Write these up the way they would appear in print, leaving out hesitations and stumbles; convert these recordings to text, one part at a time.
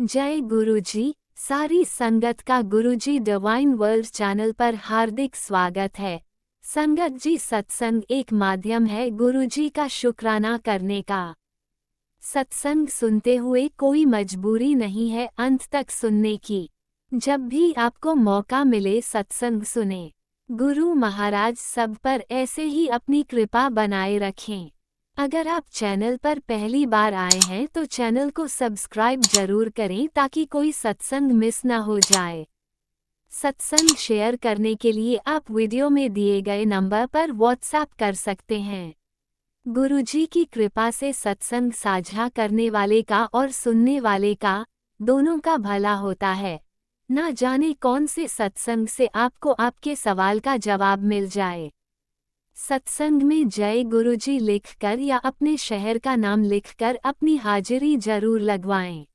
जय गुरुजी। सारी संगत का गुरुजी डिवाइन वर्ल्ड चैनल पर हार्दिक स्वागत है। संगत जी, सत्संग एक माध्यम है गुरुजी का शुक्राना करने का। सत्संग सुनते हुए कोई मजबूरी नहीं है अंत तक सुनने की। जब भी आपको मौका मिले सत्संग सुने। गुरु महाराज सब पर ऐसे ही अपनी कृपा बनाए रखें। अगर आप चैनल पर पहली बार आए हैं तो चैनल को सब्सक्राइब जरूर करें ताकि कोई सत्संग मिस ना हो जाए। सत्संग शेयर करने के लिए आप वीडियो में दिए गए नंबर पर व्हाट्सएप कर सकते हैं। गुरुजी की कृपा से सत्संग साझा करने वाले का और सुनने वाले का दोनों का भला होता है। ना जाने कौन से सत्संग से आपको आपके सवाल का जवाब मिल जाए। सत्संग में जय गुरुजी लिखकर या अपने शहर का नाम लिखकर अपनी हाजिरी जरूर लगवाएं।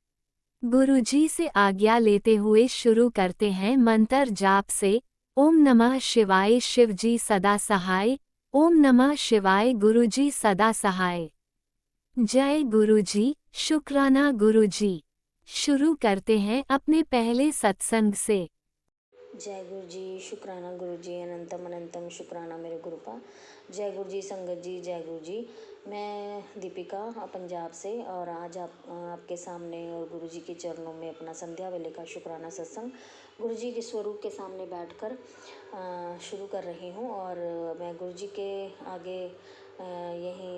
गुरुजी से आज्ञा लेते हुए शुरू करते हैं मंत्र जाप से। ओम नमः शिवाय शिवजी सदा सहाय। ओम नमः शिवाय गुरुजी सदा सहाय। जय गुरुजी, शुक्राना गुरुजी। शुरू करते हैं अपने पहले सत्संग से। जय गुरु जी, शुक्राना गुरु जी, अनंतम अनंतम शुक्राना मेरे गुरुपा। जय गुरु जी, संगत जी, जय गुरु जी। मैं दीपिका पंजाब से, और आज आपके सामने और गुरु जी के चरणों में अपना संध्या वेले का शुक्राना सत्संग गुरु जी के स्वरूप के सामने बैठकर शुरू कर रही हूँ। और मैं गुरु जी के आगे यही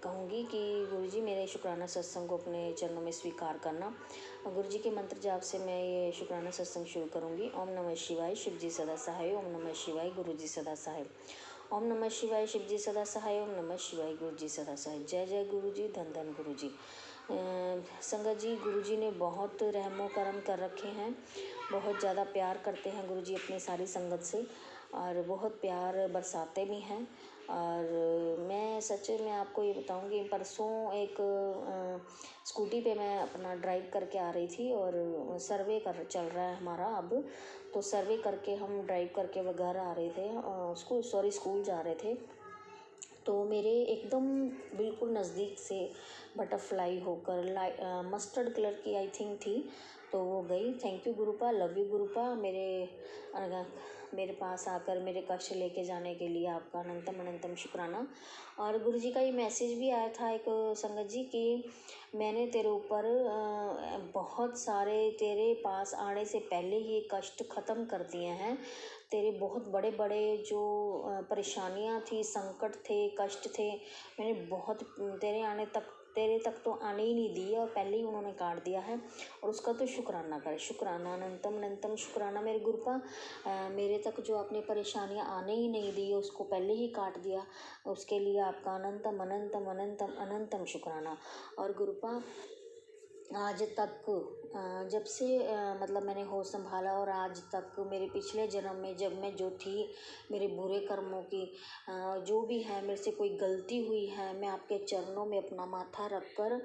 कहूँगी कि गुरु जी मेरे शुक्राना सत्संग को अपने चरणों में स्वीकार करना। गुरु जी के मंत्र जाप से मैं ये शुक्राना सत्संग शुरू करूँगी। ओम नमः शिवाय शिव जी सदा सहाय। ओम नमः शिवाय गुरु जी सदा सहाय। ओम नमः शिवाय शिव जी सदा सहाय। ओम नमः शिवाय गुरु जी सदा सहाय। जय जय गुरु जी, धन धन गुरु जी। संगत जी, गुरु जी ने बहुत रहमो करम कर रखे हैं। बहुत ज़्यादा प्यार करते हैं गुरु जी अपनी सारी संगत से, और बहुत प्यार बरसाते भी हैं। और मैं सच में आपको ये बताऊंगी, परसों एक स्कूटी पे मैं अपना ड्राइव करके आ रही थी, और सर्वे कर चल रहा है हमारा अब। तो सर्वे करके हम ड्राइव करके वो घर आ रहे थे, स्कूल जा रहे थे। तो मेरे एकदम बिल्कुल नज़दीक से बटरफ्लाई होकर मस्टर्ड कलर की आई थिंक थी, तो वो गई। Thank you Gurupa, love you Gurupa, मेरे पास आकर मेरे कष्ट लेके जाने के लिए आपका अनंतम अनंतम शुक्राना। और गुरु जी का ये मैसेज भी आया था एक संगत जी कि मैंने तेरे ऊपर बहुत सारे तेरे पास आने से पहले ही कष्ट ख़त्म कर दिए हैं। तेरे बहुत बड़े बड़े जो परेशानियां थी, संकट थे, कष्ट थे, मैंने बहुत तेरे तक तो आने ही नहीं दी, और पहले ही उन्होंने काट दिया है। और उसका तो शुक्राना कर, शुक्राना, अनंतम अनंतम शुक्राना मेरे गुरुपा। मेरे तक जो आपने परेशानियां आने ही नहीं दी, उसको पहले ही काट दिया, उसके लिए आपका अनंतम अनंतम अनंतम अनंतम शुक्राना। और गुरुपा, आज तक जब से मतलब मैंने होश संभाला, और आज तक मेरे पिछले जन्म में जब मैं जो थी, मेरे बुरे कर्मों की जो भी है, मेरे से कोई गलती हुई है, मैं आपके चरणों में अपना माथा रख कर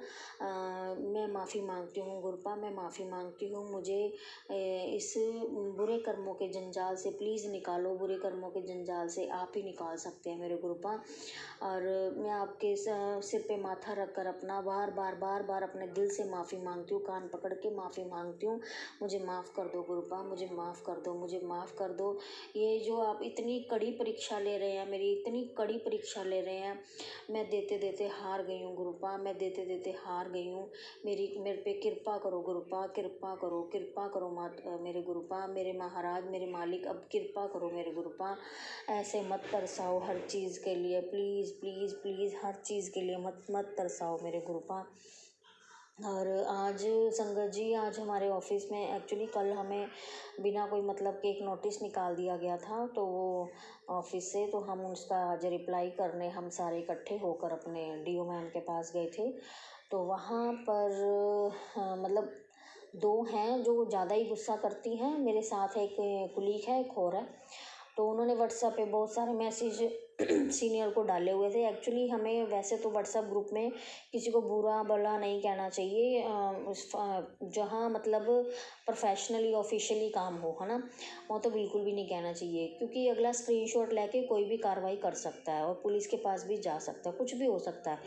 मैं माफ़ी मांगती हूँ गुरुपा, मैं माफ़ी मांगती हूँ। मुझे इस बुरे कर्मों के जंजाल से प्लीज़ निकालो। बुरे कर्मों के जंजाल से आप ही निकाल सकते हैं मेरे गुरुपा। और मैं आपके सिर पे माथा रख कर अपना बार बार अपने दिल से माफ़ी मांगती हूँ, कान पकड़ के माफ़ी मांगती हूँ। मुझे माफ़ कर दो गुरुपा, मुझे माफ़ कर दो, मुझे माफ़ कर दो। ये जो आप इतनी कड़ी परीक्षा ले रहे हैं, मेरी इतनी कड़ी परीक्षा ले रहे हैं, मैं देते देते हार गई हूँ गुरुपा, मैं देते देते हार गई हूँ। मेरे पे कृपा करो गुरुपा, कृपा करो, कृपा करो मेरे गुरुपा, मेरे महाराज, मेरे मालिक, अब कृपा करो मेरे गुरुपा। ऐसे मत तरसाओ हर चीज़ के लिए, प्लीज़ प्लीज़ प्लीज़, हर चीज़ के लिए मत तरसाओ मेरे गुरुपा। और आज संगत जी, आज हमारे ऑफिस में एक्चुअली कल हमें बिना कोई मतलब के एक नोटिस निकाल दिया गया था, तो वो ऑफिस से, तो हम उसका आज रिप्लाई करने हम सारे इकट्ठे होकर अपने डीओ मैम के पास गए थे। तो वहाँ पर मतलब दो हैं जो ज़्यादा ही गुस्सा करती हैं, मेरे साथ एक कुलीग है, एक और है। तो उन्होंने व्हाट्सएप पे बहुत सारे मैसेज सीनियर को डाले हुए थे। एक्चुअली हमें वैसे तो व्हाट्सएप ग्रुप में किसी को बुरा भला नहीं कहना चाहिए, जहाँ मतलब प्रोफेशनली ऑफिशियली काम हो, है ना, वो तो बिल्कुल भी नहीं कहना चाहिए, क्योंकि अगला स्क्रीनशॉट लेके कोई भी कार्रवाई कर सकता है, और पुलिस के पास भी जा सकता है, कुछ भी हो सकता है।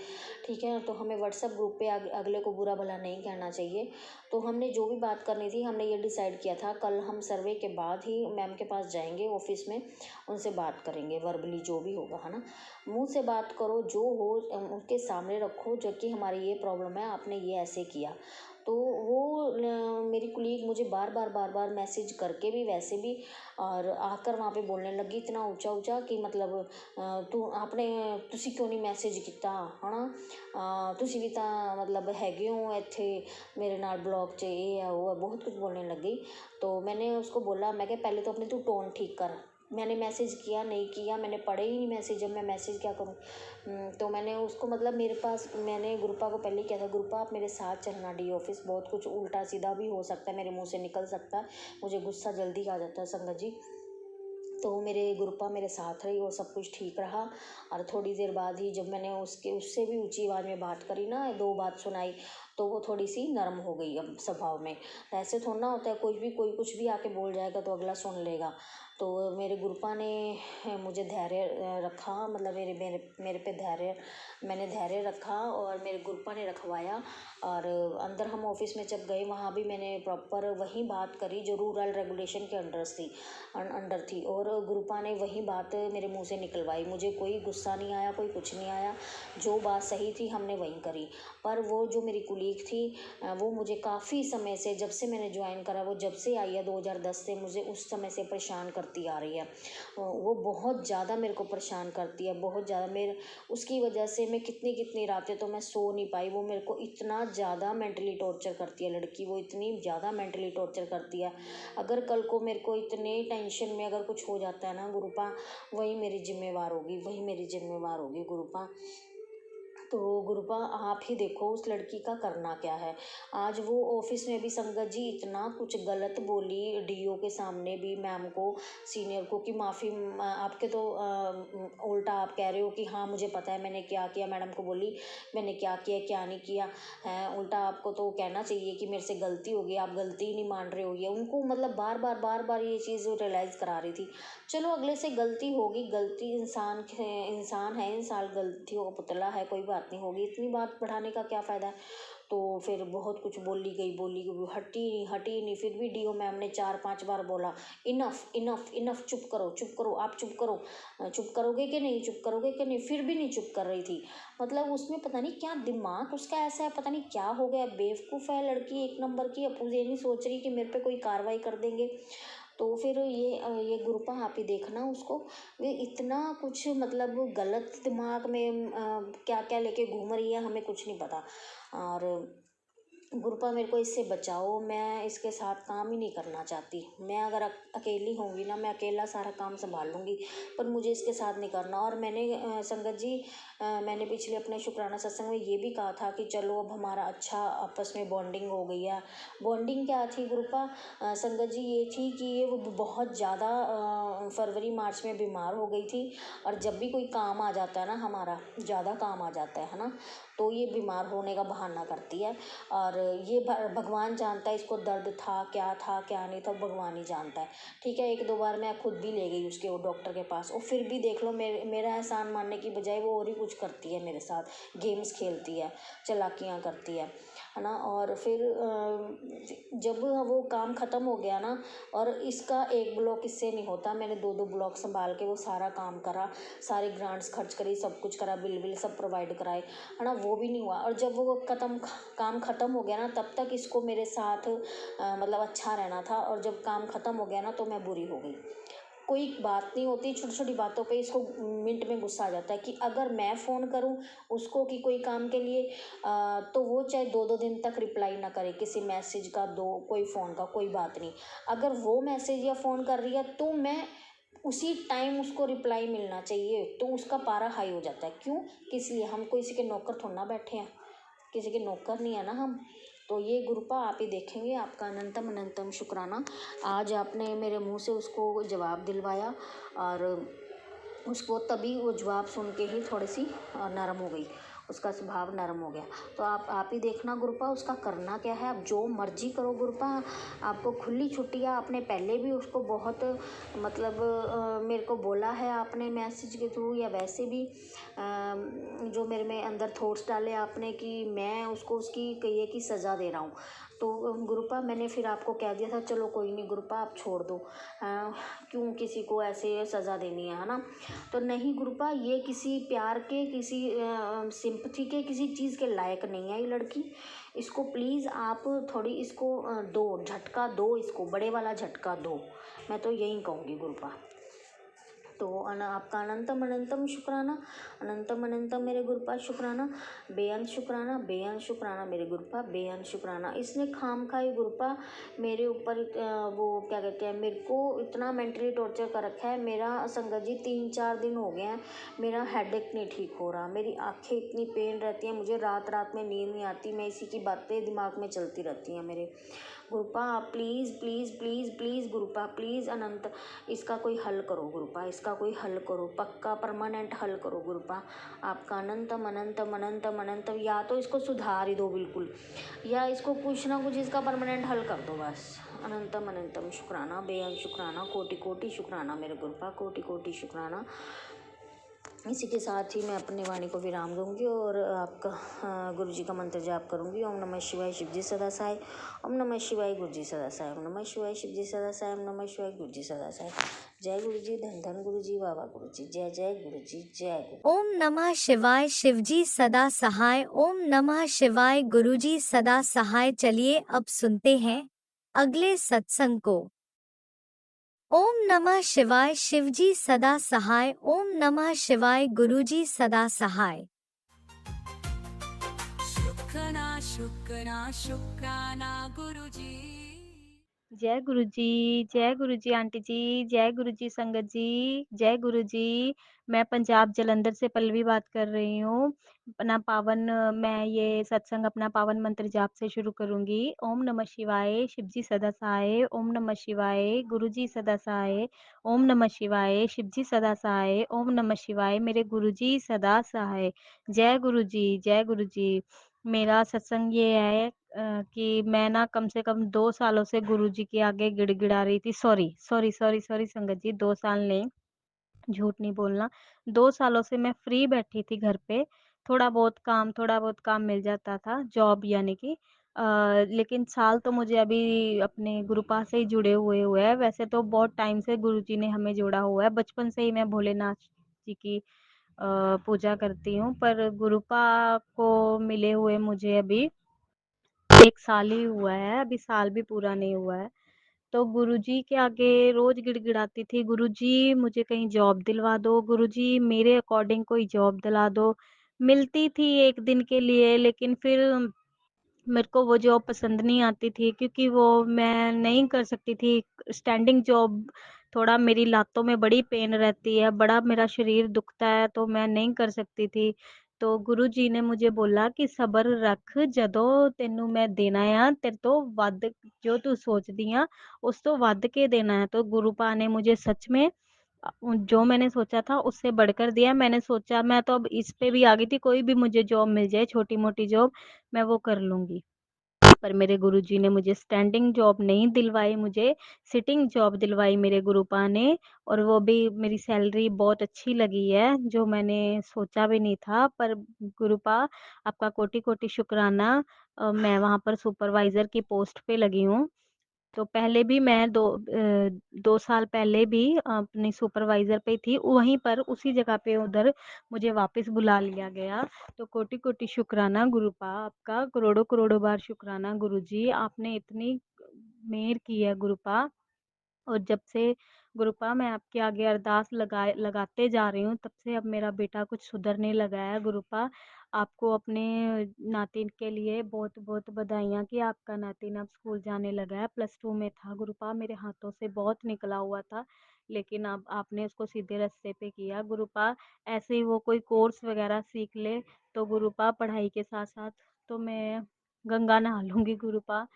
ठीक है, तो हमें व्हाट्सएप ग्रुप पे अगले को बुरा भला नहीं कहना चाहिए। तो हमने जो भी बात करनी थी हमने ये डिसाइड किया था, कल हम सर्वे के बाद ही मैम के पास जाएंगे ऑफिस में, उनसे बात करेंगे वर्बली जो भी होगा, है ना। मुंह से बात करो, जो हो उनके सामने रखो, जो कि हमारी ये प्रॉब्लम है, आपने ये ऐसे किया। तो वो मेरी कुलीग मुझे बार बार मैसेज करके भी वैसे भी और आकर वहाँ पे बोलने लगी इतना ऊंचा ऊंचा कि मतलब तू आपने तुसी क्यों नहीं मैसेज किया, है ना, तुसी भी ਤਾਂ मतलब हैगे हो ਇੱਥੇ मेरे नाल ब्लॉग 'ਚ ये है वो है, बहुत कुछ बोलने लग गई। तो मैंने उसको बोला, मैं क्या पहले तो अपनी तू टोन ठीक कर, मैंने मैसेज किया नहीं किया, मैंने पढ़े ही नहीं मैसेज, जब मैं मैसेज क्या करूँ। तो मैंने उसको मतलब मेरे पास मैंने गुरुपा को पहले किया था, गुरुपा आप मेरे साथ चलना डी ऑफिस, बहुत कुछ उल्टा सीधा भी हो सकता है, मेरे मुंह से निकल सकता है, मुझे गुस्सा जल्दी आ जाता है संगत जी। तो मेरे गुरुपा मेरे साथ रही और सब कुछ ठीक रहा। और थोड़ी देर बाद ही जब मैंने उससे भी ऊंची आवाज़ में बात करी ना, 2 बात सुनाई, तो वो थोड़ी सी नरम हो गई अब स्वभाव में। ऐसे थोड़ा ना होता है, कोई कुछ भी आके बोल जाएगा तो अगला सुन लेगा। तो मेरे गुरुपा ने मुझे धैर्य रखा, मतलब मेरे पे मैंने धैर्य रखा और मेरे गुरुपा ने रखवाया। और अंदर हम ऑफिस में जब गए वहाँ भी मैंने प्रॉपर वही बात करी जो रूरल रेगुलेशन के अंडर थी और गुरुपा ने वही बात मेरे मुंह से निकलवाई। मुझे कोई गुस्सा नहीं आया, कोई कुछ नहीं आया, जो बात सही थी हमने वही करी। पर वो जो मेरी कुलीग थी वो मुझे काफ़ी समय से, जब से मैंने ज्वाइन करा, वो जब से आई है 2010 से, मुझे उस समय से परेशान करती आ रही है। वो बहुत ज़्यादा मेरे को परेशान करती है, बहुत ज़्यादा। मेरे उसकी वजह से मैं कितनी रातें तो मैं सो नहीं पाई। वो मेरे को इतना ज़्यादा मेंटली टॉर्चर करती है लड़की, वो इतनी ज़्यादा मेंटली टॉर्चर करती है। अगर कल को मेरे को इतने टेंशन में अगर कुछ हो जाता है ना गुरुपा, वही मेरी जिम्मेवार होगी गुरुपा। तो गुरुपा आप ही देखो उस लड़की का करना क्या है। आज वो ऑफिस में भी संगत जी इतना कुछ गलत बोली, डीओ के सामने भी, मैम को, सीनियर को, कि माफ़ी आपके तो उल्टा आप कह रहे हो कि हाँ मुझे पता है मैंने क्या किया। मैडम को बोली मैंने क्या किया क्या नहीं किया है, उल्टा आपको तो कहना चाहिए कि मेरे से गलती हो गई, आप गलती ही नहीं मान रहे हो। ये उनको मतलब बार बार ये चीज़ रियलाइज़ करा रही थी। चलो अगले से गलती होगी, गलती इंसान है, इंसान गलतियों का पुतला है, कोई बात नहीं होगी, इतनी बात बढ़ाने का क्या फ़ायदा है। तो फिर बहुत कुछ बोली गई, हटी नहीं। फिर भी डीओ मैम ने 4-5 बार बोला इनफ इनफ इनफ, चुप करो, आप चुप करो, चुप करोगे कि नहीं, फिर भी नहीं चुप कर रही थी। मतलब उसमें पता नहीं क्या दिमाग उसका ऐसा है, पता नहीं क्या हो गया, बेवकूफ़ है लड़की एक नंबर की। अब ये नहीं सोच रही कि मेरे पे कोई कार्रवाई कर देंगे। तो फिर ये गुरुपा आप ही देखना उसको, वे इतना कुछ मतलब गलत दिमाग में क्या क्या लेके घूम रही है, हमें कुछ नहीं पता। और गुरुपा मेरे को इससे बचाओ, मैं इसके साथ काम ही नहीं करना चाहती। मैं अगर अकेली होंगी ना, मैं अकेला सारा काम संभाल लूँगी, पर मुझे इसके साथ नहीं करना। और मैंने संगत जी मैंने पिछले अपने शुक्राना सत्संग में ये भी कहा था कि चलो अब हमारा अच्छा आपस में बॉन्डिंग हो गई है। बॉन्डिंग क्या थी गुरुपा संगत जी, ये थी कि ये वो बहुत ज़्यादा फरवरी मार्च में बीमार हो गई थी। और जब भी कोई काम आ जाता है ना, हमारा ज़्यादा काम आ जाता है ना, तो ये बीमार होने का बहाना करती है। और ये भगवान जानता है इसको दर्द था क्या नहीं था, भगवान ही जानता है। ठीक है, 1-2 बार मैं खुद भी ले गई उसके वो डॉक्टर के पास, और फिर भी देख लो मेरा एहसान मानने की बजाय वो और ही कुछ करती है मेरे साथ, गेम्स खेलती है, चालाकियाँ करती है ना। और फिर जब वो काम ख़त्म हो गया ना, और इसका एक ब्लॉक इससे नहीं होता, मैंने 2-2 ब्लॉक संभाल के वो सारा काम करा, सारी ग्रांट्स खर्च करी, सब कुछ करा, बिल सब प्रोवाइड कराए, है ना, वो भी नहीं हुआ। और जब वो काम ख़त्म हो गया ना, तब तक इसको मेरे साथ मतलब अच्छा रहना था। और जब काम ख़त्म हो गया ना, तो मैं बुरी हो गई। कोई बात नहीं होती, छोटी छोटी बातों पे इसको मिनट में गुस्सा आ जाता है कि अगर मैं फ़ोन करूं उसको कि कोई काम के लिए तो वो चाहे 2-2 दिन तक रिप्लाई ना करे किसी मैसेज का, कोई फ़ोन का, कोई बात नहीं। अगर वो मैसेज या फ़ोन कर रही है तो मैं उसी टाइम उसको रिप्लाई मिलना चाहिए, तो उसका पारा हाई हो जाता है। क्यों? किस लिए? हम किसी के नौकर थोड़ा ना बैठे हैं, किसी के नौकर नहीं है ना हम। तो ये गुरुपा आप ही देखेंगे, आपका अनंतम शुक्राना। आज आपने मेरे मुंह से उसको जवाब दिलवाया, और उसको तभी वो जवाब सुन के ही थोड़ी सी नरम हो गई, उसका स्वभाव नरम हो गया। तो आप ही देखना गुरुपा उसका करना क्या है। आप जो मर्जी करो गुरुपा, आपको खुली छुट्टियाँ। आपने पहले भी उसको बहुत मतलब मेरे को बोला है आपने मैसेज के थ्रू, या वैसे भी जो मेरे में अंदर थॉट्स डाले आपने कि मैं उसको उसकी कहिए की सज़ा दे रहा हूँ। तो गुरुपा मैंने फिर आपको कह दिया था चलो कोई नहीं गुरुपा आप छोड़ दो, क्यों किसी को ऐसे सज़ा देनी है ना। तो नहीं गुरुपा, ये किसी प्यार के, किसी सिंपथी के, किसी चीज़ के लायक नहीं है ये लड़की। इसको प्लीज़ आप थोड़ी इसको दो झटका, दो इसको बड़े वाला झटका दो, मैं तो यही कहूँगी गुरुपा। तो आपका अनंतम अनंतम शुक्राना, अनंतम अनंतम मेरे गुरुपास शुक्राना, बेअंत शुक्राना, बेअंत शुक्राना मेरे गुरुपा, बेअंत शुक्राना। इसने खाम खाई गुरुपा मेरे ऊपर वो क्या कहते हैं, मेरे को इतना मेंटली टॉर्चर कर रखा है। मेरा संगत जी 3-4 दिन हो गए हैं, मेरा हेडेक नहीं ठीक हो रहा, मेरी आंखें इतनी पेन रहती हैं, मुझे रात रात में नींद नहीं आती, मैं इसी की बातें दिमाग में चलती रहती हैं मेरे। Gurupa please please please please Gurupa please Anant, इसका कोई हल करो गुरुपा, इसका कोई हल करो, पक्का परमानेंट हल करो गुरुपा। आपका अनंतम अनंतम अनंतम अनंतम, या तो इसको सुधार ही दो बिल्कुल, या इसको कुछ ना कुछ इसका परमानेंट हल कर दो बस। अनंतम अनंतम शुक्राना, बेअंत शुक्राना, कोटि कोटि शुक्राना मेरे गुरुपा, कोटि कोटि शुक्राना। इसी के साथ ही मैं अपनी वाणी को विराम दूंगी और आपका गुरु जी का मंत्र जाप करूंगी। ओम नमः शिवाय शिव जी सदा साई, ओम नमः शिवाय गुरु जी सदा साई, ओम नमः शिवाय शिव जी सदा साई, ओम नमः शिवाय गुरु जी सदा साई। जय गुरु जी, धन धन गुरु जी, बाबा गुरु जी, जय जय गुरु जी, जय गुरु। ओम नमः शिवाय शिवजी सदा सहाय। ओम नमः शिवाय गुरुजी सदा सहाय। चलिए अब सुनते हैं अगले सत्संग को। ओम नमः शिवाय शिवजी सदा सहाय। ओम नमः शिवाय गुरुजी सदा सहाय। शुक्राना शुक्राना शुक्राना गुरुजी। जय गुरु जी आंटी जी, जय गुरु जी संगत जी, जय गुरु जी। मैं पंजाब जलंधर से पल्लवी बात कर रही हूँ। अपना पावन मैं ये सत्संग अपना पावन मंत्र जाप से शुरू करूंगी। ओम नमः शिवाय शिव जी सदा सहाय, ओम नमः शिवाय गुरु जी सदा सहाय, ओम नमः शिवाय शिव जी सदा सहाय, ओम नमः शिवाय मेरे गुरु जी सदा सहाय। जय गुरु जी, जय गुरु जी। मेरा सत्संग ये है कि मैं ना कम से कम 2 सालों से गुरुजी के आगे गिड़गिड़ा रही थी। सॉरी सॉरी सॉरी सॉरी संगत जी, 2 साल नहीं, झूठ नहीं बोलना। 2 सालों से मैं फ्री बैठी थी घर पे, थोड़ा बहुत काम मिल जाता था, जॉब यानी कि लेकिन साल तो मुझे अभी अपने गुरुपा से ही जुड़े हुए है। वैसे तो बहुत टाइम से गुरुजी ने हमें जोड़ा हुआ है, बचपन से ही मैं भोलेनाथ जी की पूजा करती हूँ, पर गुरुपा को मिले हुए मुझे अभी 1 साल ही हुआ है, अभी साल भी पूरा नहीं हुआ है। तो गुरुजी के आगे रोज़ गिड़गिड़ाती थी, गुरुजी मुझे कहीं जॉब दिलवा दो, गुरुजी मेरे अकॉर्डिंग कोई जॉब दिला दो। मिलती थी 1 दिन के लिए, लेकिन फिर मेरे को वो जॉब पसंद नहीं आती थी, क्योंकि वो मैं नहीं कर सकती थी। स्टैंडिंग जॉब थोड़ा मेरी लातों में बड़ी पेन रहती है, बड़ा मेरा शरीर दुखता है, तो मैं नहीं कर सकती थी। तो गुरुजी ने मुझे बोला कि सब्र रख, जदों तेनू मैं देना आ तेरे तो वध, जो तू सोचदी आ उस तो वध के देना है। तो गुरुपा ने मुझे सच में जो मैंने सोचा था उससे बढ़कर दिया। मैंने सोचा मैं तो अब इस पे भी आ गई थी, कोई भी मुझे जॉब मिल जाए, छोटी मोटी जॉब, मैं वो कर लूंगी। पर मेरे गुरुजी ने मुझे स्टैंडिंग जॉब नहीं दिलवाई, मुझे सिटिंग जॉब दिलवाई मेरे गुरुपा ने। और वो भी मेरी सैलरी बहुत अच्छी लगी है, जो मैंने सोचा भी नहीं था। पर गुरुपा आपका कोटि कोटि शुक्राना। मैं वहाँ पर सुपरवाइजर की पोस्ट पे लगी हूँ। तो पहले भी मैं 2 साल पहले भी अपनी सुपरवाइज़र पे थी, वहीं पर उसी जगह पे उधर मुझे वापस बुला लिया गया। तो कोटि-कोटि शुक्राना गुरुपा आपका, करोड़ों-करोड़ों बार शुक्राना गुरुजी, आपने इतनी मेहर की है गुरुपा। और जब से गुरुपा मैं आपके आगे अरदास लगाते जा रही हूँ, तब से अब मेरा बेटा कुछ सुधरने लगा है गुरुपा। आपको अपने नातिन के लिए बहुत-बहुत बधाइयाँ कि आपका नातिन अब स्कूल जाने लगा है। +2 में था गुरुपा, मेरे हाथों से बहुत निकला हुआ था, लेकिन अब आपने उसको सीधे रास्ते पे किया गुरुपा। ऐसे ही वो कोई कोर्स वगैरह सीख ले, तो गुरुपा पढ़ाई के साथ-साथ तो मैं गंगा नहा लूँगी गुरुपा।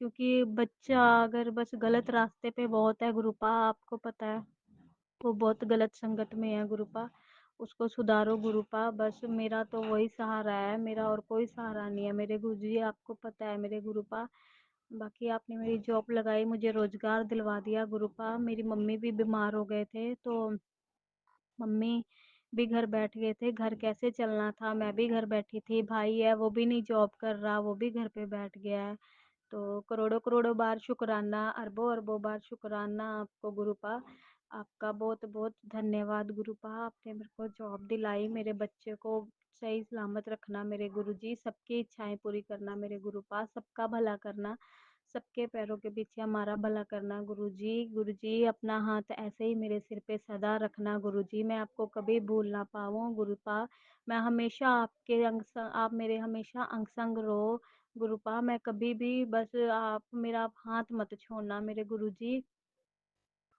क्योंकि बच्चा अगर बस गलत रास्ते पे बहुत है गुरुपा, आपको पता है वो बहुत गलत संगत में है गुरुपा, उसको सुधारो गुरुपा। बस मेरा तो वही सहारा है, मेरा और कोई सहारा नहीं है मेरे गुरुजी, आपको पता है मेरे गुरुपा। बाकी आपने मेरी जॉब लगाई, मुझे रोजगार दिलवा दिया गुरुपा। मेरी मम्मी भी बीमार हो गए थे, तो मम्मी भी घर बैठ गए थे, घर कैसे चलना था, मैं भी घर बैठी थी। भाई है वो भी नहीं जॉब कर रहा, वो भी घर पे बैठ गया है। तो करोड़ों-करोड़ों बार शुक्राना, अरबों-अरबों बार शुक्राना आपको गुरुपा। आपका बहुत-बहुत धन्यवाद गुरुपा। आपने मेरे को जॉब दिलाई, मेरे बच्चे को सही सलामत रखना मेरे गुरुजी, सबकी इच्छाएँ पूरी करना मेरे गुरुपा, सबका भला करना, सबके पैरों के पीछे हमारा भला करना गुरुजी। गुरुजी अपना हाथ ऐसे ही मेरे सिर पे सदा रखना गुरुजी, मैं आपको कभी भूल ना पाऊँ गुरुपा। मैं हमेशा आपके आप मेरे हमेशा अंग-संग रहो गुरुपा। मैं कभी भी बस आप मेरा हाथ मत छोड़ना मेरे गुरुजी।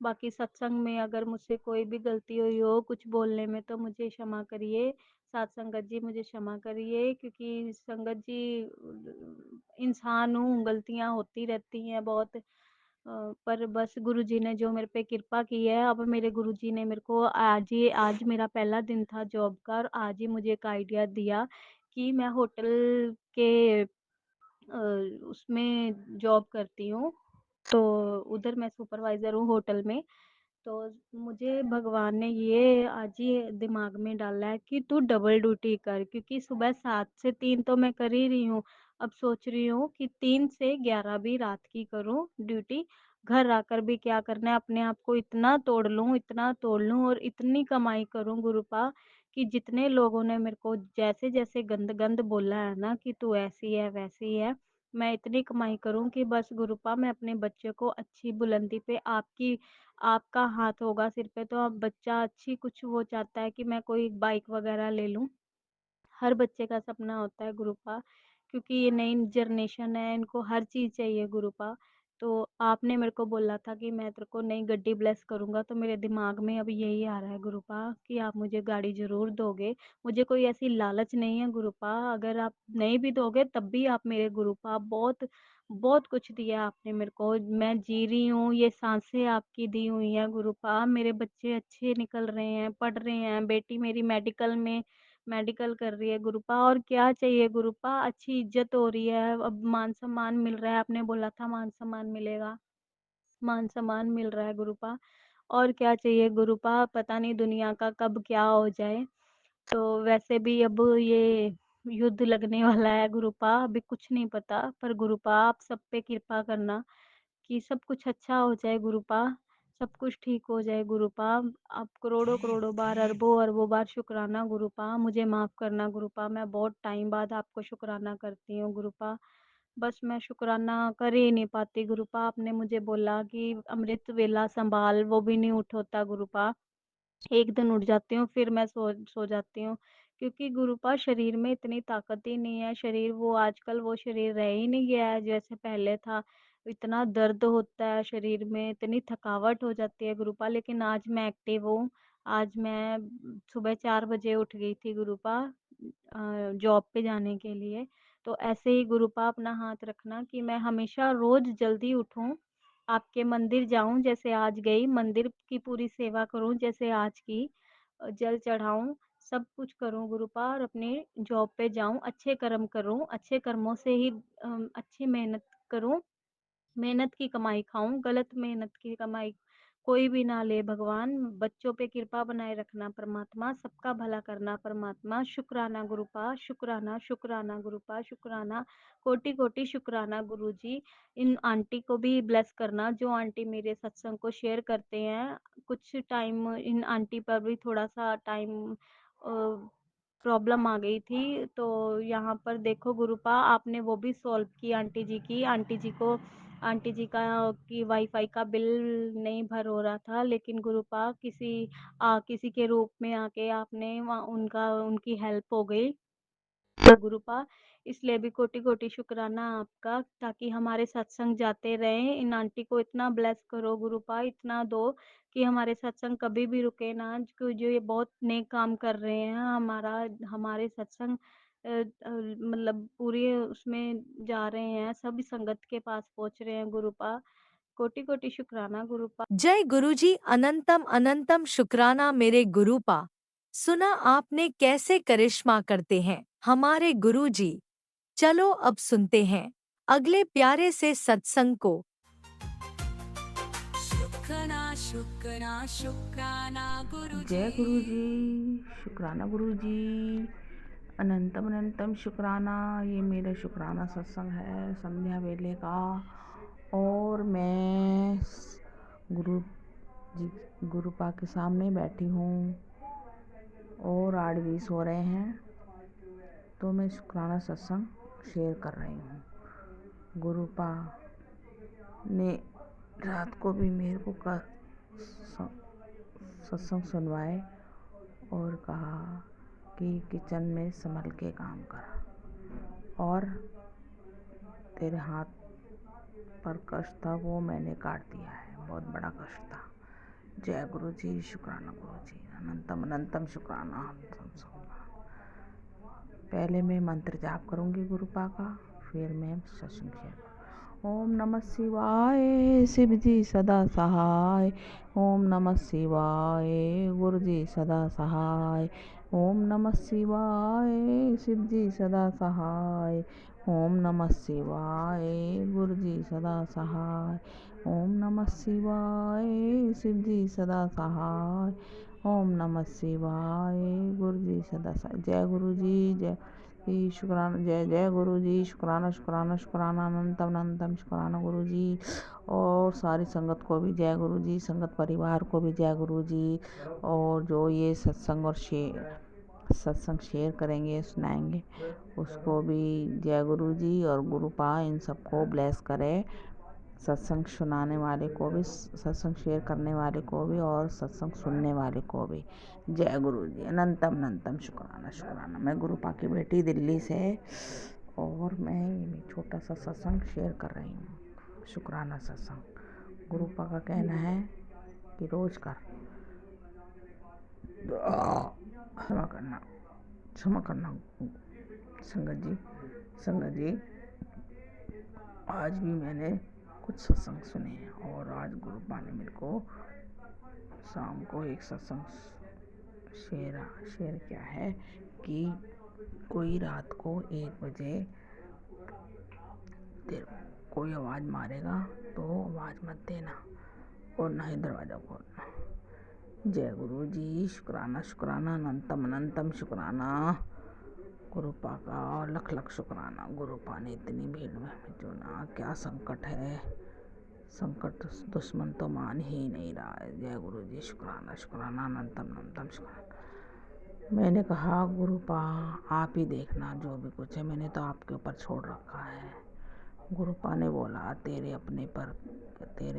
बाकी सत्संग में अगर मुझसे कोई भी गलती हुई हो कुछ बोलने में तो मुझे क्षमा करिए। साथ संगत जी मुझे क्षमा करिए, क्योंकि संगत जी इंसान हूँ, गलतियाँ होती रहती हैं बहुत। पर बस गुरुजी ने जो मेरे पे कृपा की है, अब मेरे गुरुजी ने मेरे को आज मेरा पहला दिन था जॉब का, और आज ही मुझे एक आइडिया दिया कि मैं होटल के उसमें जॉब करती हूँ। तो उधर मैं सुपरवाइज़र हूँ होटल में। तो मुझे भगवान ने ये आज ही दिमाग में डाला है कि तू डबल ड्यूटी कर, क्योंकि सुबह 7 से 3 तो मैं कर ही रही हूँ। अब सोच रही हूँ कि 3 से 11 भी रात की करूँ ड्यूटी। घर आकर भी क्या करना है, अपने आप को इतना तोड़ लूँ और इतनी कमाई करूँ गुरुपा, कि जितने लोगों ने मेरे को जैसे-जैसे गंद-गंद बोला है ना कि तू ऐसी है, वैसी है, मैं इतनी कमाई करूँ कि बस गुरुपा मैं अपने बच्चे को अच्छी बुलंदी पे आपका हाथ होगा सिर पे तो अब बच्चा अच्छी कुछ वो चाहता है कि मैं कोई बाइक वगैरह ले लूँ। हर बच्चे का सपना होता है गुरुपा, क्योंकि ये नई जनरेशन है, इनको हर चीज़ चाहिए गुरुपा। तो आपने मेरे को बोला था कि मैं तेरे को नई गड्डी ब्लेस करूँगा, तो मेरे दिमाग में अब यही आ रहा है गुरुपा कि आप मुझे गाड़ी ज़रूर दोगे। मुझे कोई ऐसी लालच नहीं है गुरुपा, अगर आप नहीं भी दोगे तब भी आप मेरे गुरुपा, बहुत बहुत कुछ दिया आपने मेरे को। मैं जी रही हूँ, ये साँसें आपकी दी हुई हैं गुरुपा। मेरे बच्चे अच्छे निकल रहे हैं, पढ़ रहे हैं, बेटी मेरी मेडिकल कर रही है गुरुपा, और क्या चाहिए गुरुपा, अच्छी इज्जत हो रही है, अब मान सम्मान मिल रहा है, आपने बोला था मान सम्मान मिलेगा, मान सम्मान मिल रहा है गुरुपा, और क्या चाहिए गुरुपा, पता नहीं दुनिया का कब क्या हो जाए। तो वैसे भी अब ये युद्ध लगने वाला है गुरुपा, अभी कुछ नहीं पता, पर गुरुपा आप सब पे कृपा करना कि सब कुछ अच्छा हो जाए गुरुपा, सब कुछ ठीक हो जाए गुरुपा। आप करोड़ों-करोड़ों बार, अरबों-अरबों बार शुक्राना गुरुपा, मुझे माफ़ करना गुरुपा, मैं बहुत टाइम बाद आपको शुक्राना करती हूँ गुरुपा। बस मैं शुक्राना कर ही नहीं पाती गुरुपा, आपने मुझे बोला कि अमृत वेला संभाल, वो भी नहीं उठ होता गुरुपा। एक दिन उठ जाती हूँ, फिर मैं सो जाती हूँ, क्योंकि गुरुपा शरीर में इतनी ताकत ही नहीं है, शरीर वो आजकल वो शरीर रह ही नहीं गया है जैसे पहले था। इतना दर्द होता है शरीर में, इतनी थकावट हो जाती है गुरुपा, लेकिन आज मैं एक्टिव हूँ। आज मैं सुबह 4 बजे उठ गई थी गुरुपा, जॉब पे जाने के लिए। तो ऐसे ही गुरुपा अपना हाथ रखना कि मैं हमेशा रोज़ जल्दी उठूँ, आपके मंदिर जाऊँ जैसे आज गई, मंदिर की पूरी सेवा करूँ जैसे आज की, जल चढ़ाऊँ, सब कुछ करूँ गुरुपा, और अपनी जॉब पे जाऊँ, अच्छे कर्म करूँ, अच्छे कर्मों से ही अच्छी मेहनत करूँ, मेहनत की कमाई खाऊँ, गलत मेहनत की कमाई कोई भी ना ले भगवान, बच्चों पे कृपा बनाए रखना परमात्मा, सबका भला करना परमात्मा, शुक्राना गुरुपा, शुक्राना, शुक्राना गुरुपा, शुक्राना, कोटि-कोटि शुक्राना गुरुजी। इन आंटी को भी ब्लेस करना, जो आंटी मेरे सत्संग को शेयर करते हैं, कुछ टाइम इन आंटी पर भी थोड़ा-सा टाइम प्रॉब्लम आ गई थी, तो यहाँ पर देखो गुरुपा आपने वो भी सॉल्व की आंटी जी की, आंटी जी का की वाईफ़ाई का बिल नहीं भर हो रहा था, लेकिन गुरुपा किसी के रूप में आके आपने वहाँ उनकी हेल्प हो गई। तो गुरुपा इसलिए भी कोटि-कोटि शुक्राना आपका, ताकि हमारे सत्संग जाते रहें। इन आंटी को इतना ब्लेस करो गुरुपा, इतना दो कि हमारे सत्संग कभी भी रुके ना, जो ये बहुत नेक काम कर रहे हैं। हमारे सत्संग मतलब पूरे उसमें जा रहे हैं, सभी संगत के पास पहुँच रहे हैं गुरुपा। कोटि-कोटि शुक्राना गुरुपा। जय गुरुजी, अनंतम अनंतम शुक्राना मेरे गुरुपा। सुना आपने कैसे करिश्मा करते हैं हमारे गुरुजी। चलो अब सुनते हैं अगले प्यारे से सत्संग को। शुक्राना शुक्राना शुक्राना जय गुरुजी। गुरु जी, शुक्राना गुरु जी। अनंतम अनंतम शुक्राना। ये मेरा शुक्राना सत्संग है संध्या वेले का, और मैं गुरुपा के सामने बैठी हूँ और 8:20 हो रहे हैं, तो मैं शुक्राना सत्संग शेयर कर रही हूँ। गुरुपा ने रात को भी मेरे को सत्संग सुनवाए और कहा कि किचन में संभल के काम कर, और तेरे हाथ पर कष्ट था वो मैंने काट दिया है, बहुत बड़ा कष्ट था। जय गुरु जी, शुक्राना गुरु जी, अनंतम अनंतम शुक्राना। पहले मैं मंत्र जाप करूँगी गुरुपा का, फिर मैं सत्संग शेयर। ओम नमः शिवाय, शिव जी सदा सहाय। ओम नमः शिवाय, गुरु जी सदा सहाय। ओम नमः शिवाय, शिव जी सदा सहाय। ओम नमः शिवाय, गुरु जी सदा सहाय। ओम नमः शिवाय, शिव जी सदा सहाय। ओम नमः शिवाय, गुरु जी सदा सहाय। जय गुरु जी, जय शुक्राना, जय जय गुरु जी, शुक्राना शुक्राना शुक्राना, अनंतम अनंतम शुक्राना गुरु जी। और सारी संगत को भी जय गुरु जी, संगत परिवार को भी जय गुरु जी, और जो ये सत्संग और सत्संग शेयर करेंगे, सुनाएंगे, उसको भी जय गुरु जी। और गुरुपा इन सबको ब्लेस करे, सत्संग सुनाने वाले को भी, सत्संग शेयर करने वाले को भी, और सत्संग सुनने वाले को भी। जय गुरु जी, अनंतम अनंतम शुक्राना शुक्राना। मैं गुरुपा की बेटी दिल्ली से, और मैं ये छोटा सा सत्संग शेयर कर रही हूँ, शुक्राना सत्संग। गुरुपा का कहना है कि रोज कर, क्षमा करना संगत जी, आज भी मैंने कुछ सत्संग सुने हैं, और आज गुरुपा ने मेरे को शाम को एक सत्संग शेयर किया है कि कोई रात को 1 बजे कोई आवाज़ मारेगा तो आवाज़ मत देना, और ना ही दरवाज़ा खोलना। जय गुरु जी, शुक्राना शुक्राना, अनंतम अनंतम शुक्राना गुरुपा का, और लख लख शुक्राना। गुरुपा ने इतनी भीड़ में जो ना, क्या संकट है, संकट दुश्मन तो मान ही नहीं रहा है। जय गुरु जी, शुक्राना शुक्राना, अनंतम अनंतम शुक्राना। मैंने कहा गुरुपा आप ही देखना, जो भी कुछ है मैंने तो आपके ऊपर छोड़ रखा है। गुरुपा ने बोला तेरे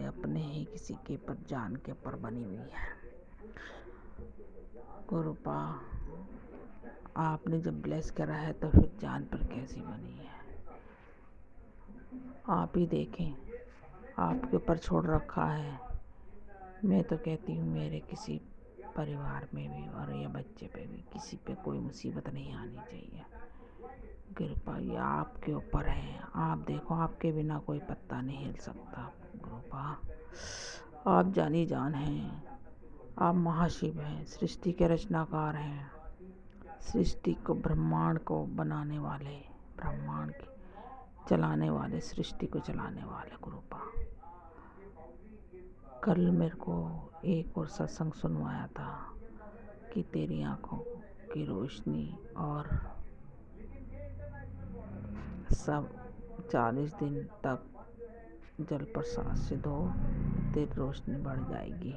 अपने ही किसी के पर जान के पर बनी हुई है। गुरुपा आपने जब ब्लेस करा है तो फिर जान पर कैसी बनी है, आप ही देखें, आपके ऊपर छोड़ रखा है। मैं तो कहती हूँ मेरे किसी परिवार में भी, और या बच्चे पे भी, किसी पे कोई मुसीबत नहीं आनी चाहिए। गुरुपा ये आपके ऊपर है, आप देखो, आपके बिना कोई पत्ता नहीं हिल सकता। गुरुपा आप जानी जान हैं, आप महाशिव हैं, सृष्टि के रचनाकार हैं, सृष्टि को, ब्रह्मांड को बनाने वाले, ब्रह्मांड की चलाने वाले, सृष्टि को चलाने वाले गुरुपा। कल मेरे को एक और सत्संग सुनवाया था कि तेरी आंखों की रोशनी और सब 40 दिन तक जल प्रसाद से धो, तेरी रोशनी बढ़ जाएगी।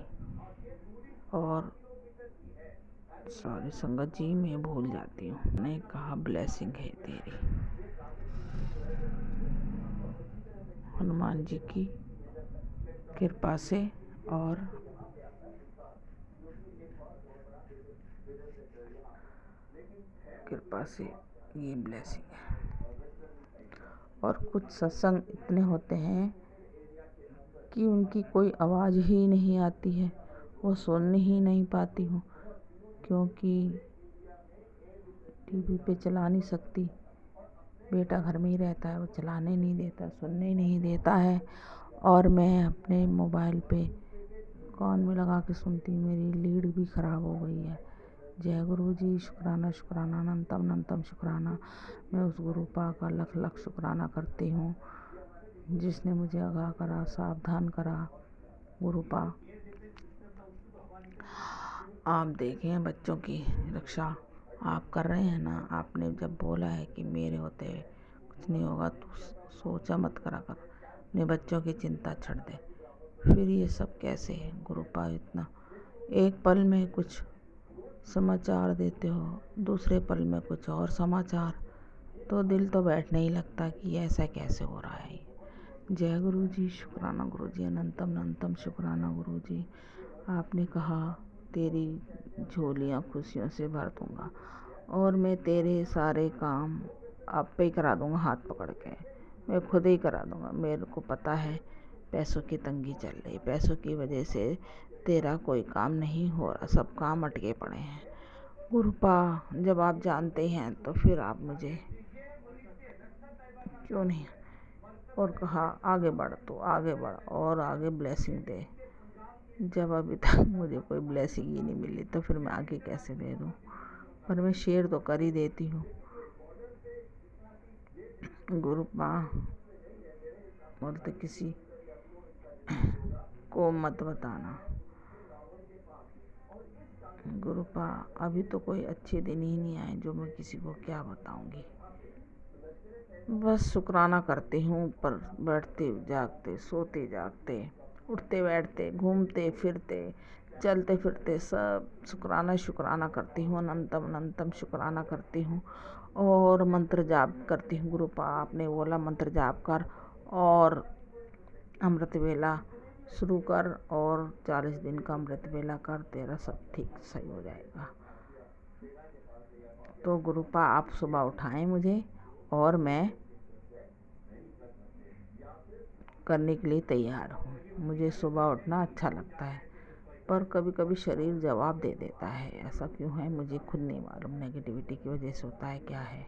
और सारी संगत जी मैं भूल जाती हूँ, मैंने कहा ब्लेसिंग है तेरी, हनुमान जी की कृपा से, और कृपा से ये ब्लेसिंग है। और कुछ सत्संग इतने होते हैं कि उनकी कोई आवाज़ ही नहीं आती है, वो सुन ही नहीं पाती हूँ, क्योंकि टीवी पे चला नहीं सकती, बेटा घर में ही रहता है, वो चलाने नहीं देता, सुनने नहीं देता है, और मैं अपने मोबाइल पे कान में लगा के सुनती हूँ, मेरी लीड भी ख़राब हो गई है। जय गुरु जी, शुक्राना शुक्राना, अनंतम अनंतम शुक्राना। मैं उस गुरुपा का लख लख शुक्राना करती हूँ जिसने मुझे आगाह करा, सावधान करा। गुरुपा आप देखें बच्चों की रक्षा आप कर रहे हैं ना। आपने जब बोला है कि मेरे होते कुछ नहीं होगा तो सोचा मत करा कर, अपने बच्चों की चिंता छोड़ दे। फिर ये सब कैसे है गुरुपा? इतना एक पल में कुछ समाचार देते हो, दूसरे पल में कुछ और समाचार, तो दिल तो बैठ नहीं लगता कि ऐसा कैसे हो रहा है। जय गुरु जी, शुक्राना गुरु जी, अनंतम अनंतम शुक्राना गुरु जी। आपने कहा तेरी झोलियाँ खुशियों से भर दूँगा और मैं तेरे सारे काम आप पे ही करा दूँगा, हाथ पकड़ के मैं खुद ही करा दूँगा। मेरे को पता है पैसों की तंगी चल रही, पैसों की वजह से तेरा कोई काम नहीं हो रहा, सब काम अटके पड़े हैं। गुरुपा जब आप जानते हैं तो फिर आप मुझे क्यों नहीं, और कहा आगे बढ़, तो आगे बढ़ और आगे ब्लेसिंग दे। जब अभी तक मुझे कोई ब्लेसिंग ही नहीं मिली तो फिर मैं आगे कैसे दे दूँ? पर मैं शेयर तो कर ही देती हूँ। गुरुपा बोलते किसी को मत बताना। गुरुपा अभी तो कोई अच्छे दिन ही नहीं आए जो मैं किसी को क्या बताऊंगी। बस शुक्राना करती हूँ, ऊपर बैठते जागते, सोते जागते, उठते बैठते, घूमते फिरते, चलते फिरते, सब शुक्राना शुक्राना करती हूँ। अनंतम अनंतम शुक्राना करती हूँ और मंत्र जाप करती हूँ। गुरुपा आपने बोला मंत्र जाप कर और अमृत वेला शुरू कर और 40 दिन का अमृत वेला कर, तेरा सब ठीक सही हो जाएगा। तो गुरुपा आप सुबह उठाएं मुझे और मैं करने के लिए तैयार हूँ। मुझे सुबह उठना अच्छा लगता है, पर कभी कभी शरीर जवाब दे देता है। ऐसा क्यों है मुझे खुद नहीं मालूम, नेगेटिविटी की वजह से होता है क्या है।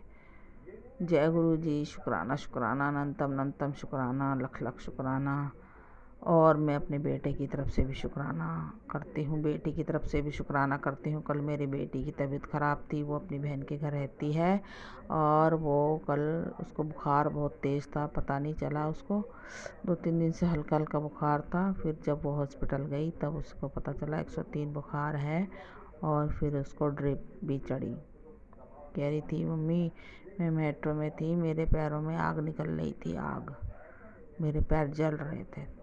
जय गुरु जी, शुक्राना शुक्राना, अनंतम अनंतम शुक्राना, लख लख शुक्राना। और मैं अपने बेटे की तरफ से भी शुक्राना करती हूँ, बेटी की तरफ से भी शुक्राना करती हूँ। कल मेरी बेटी की तबीयत ख़राब थी, वो अपनी बहन के घर रहती है और वो कल उसको बुखार बहुत तेज़ था, पता नहीं चला उसको। 2-3 दिन से हल्का हल्का बुखार था, फिर जब वो हॉस्पिटल गई तब उसको पता चला 103 बुखार है और फिर उसको ड्रिप भी चढ़ी। कह रही थी मम्मी मैं मेट्रो में थी, मेरे पैरों में आग निकल रही थी, आग, मेरे पैर जल रहे थे।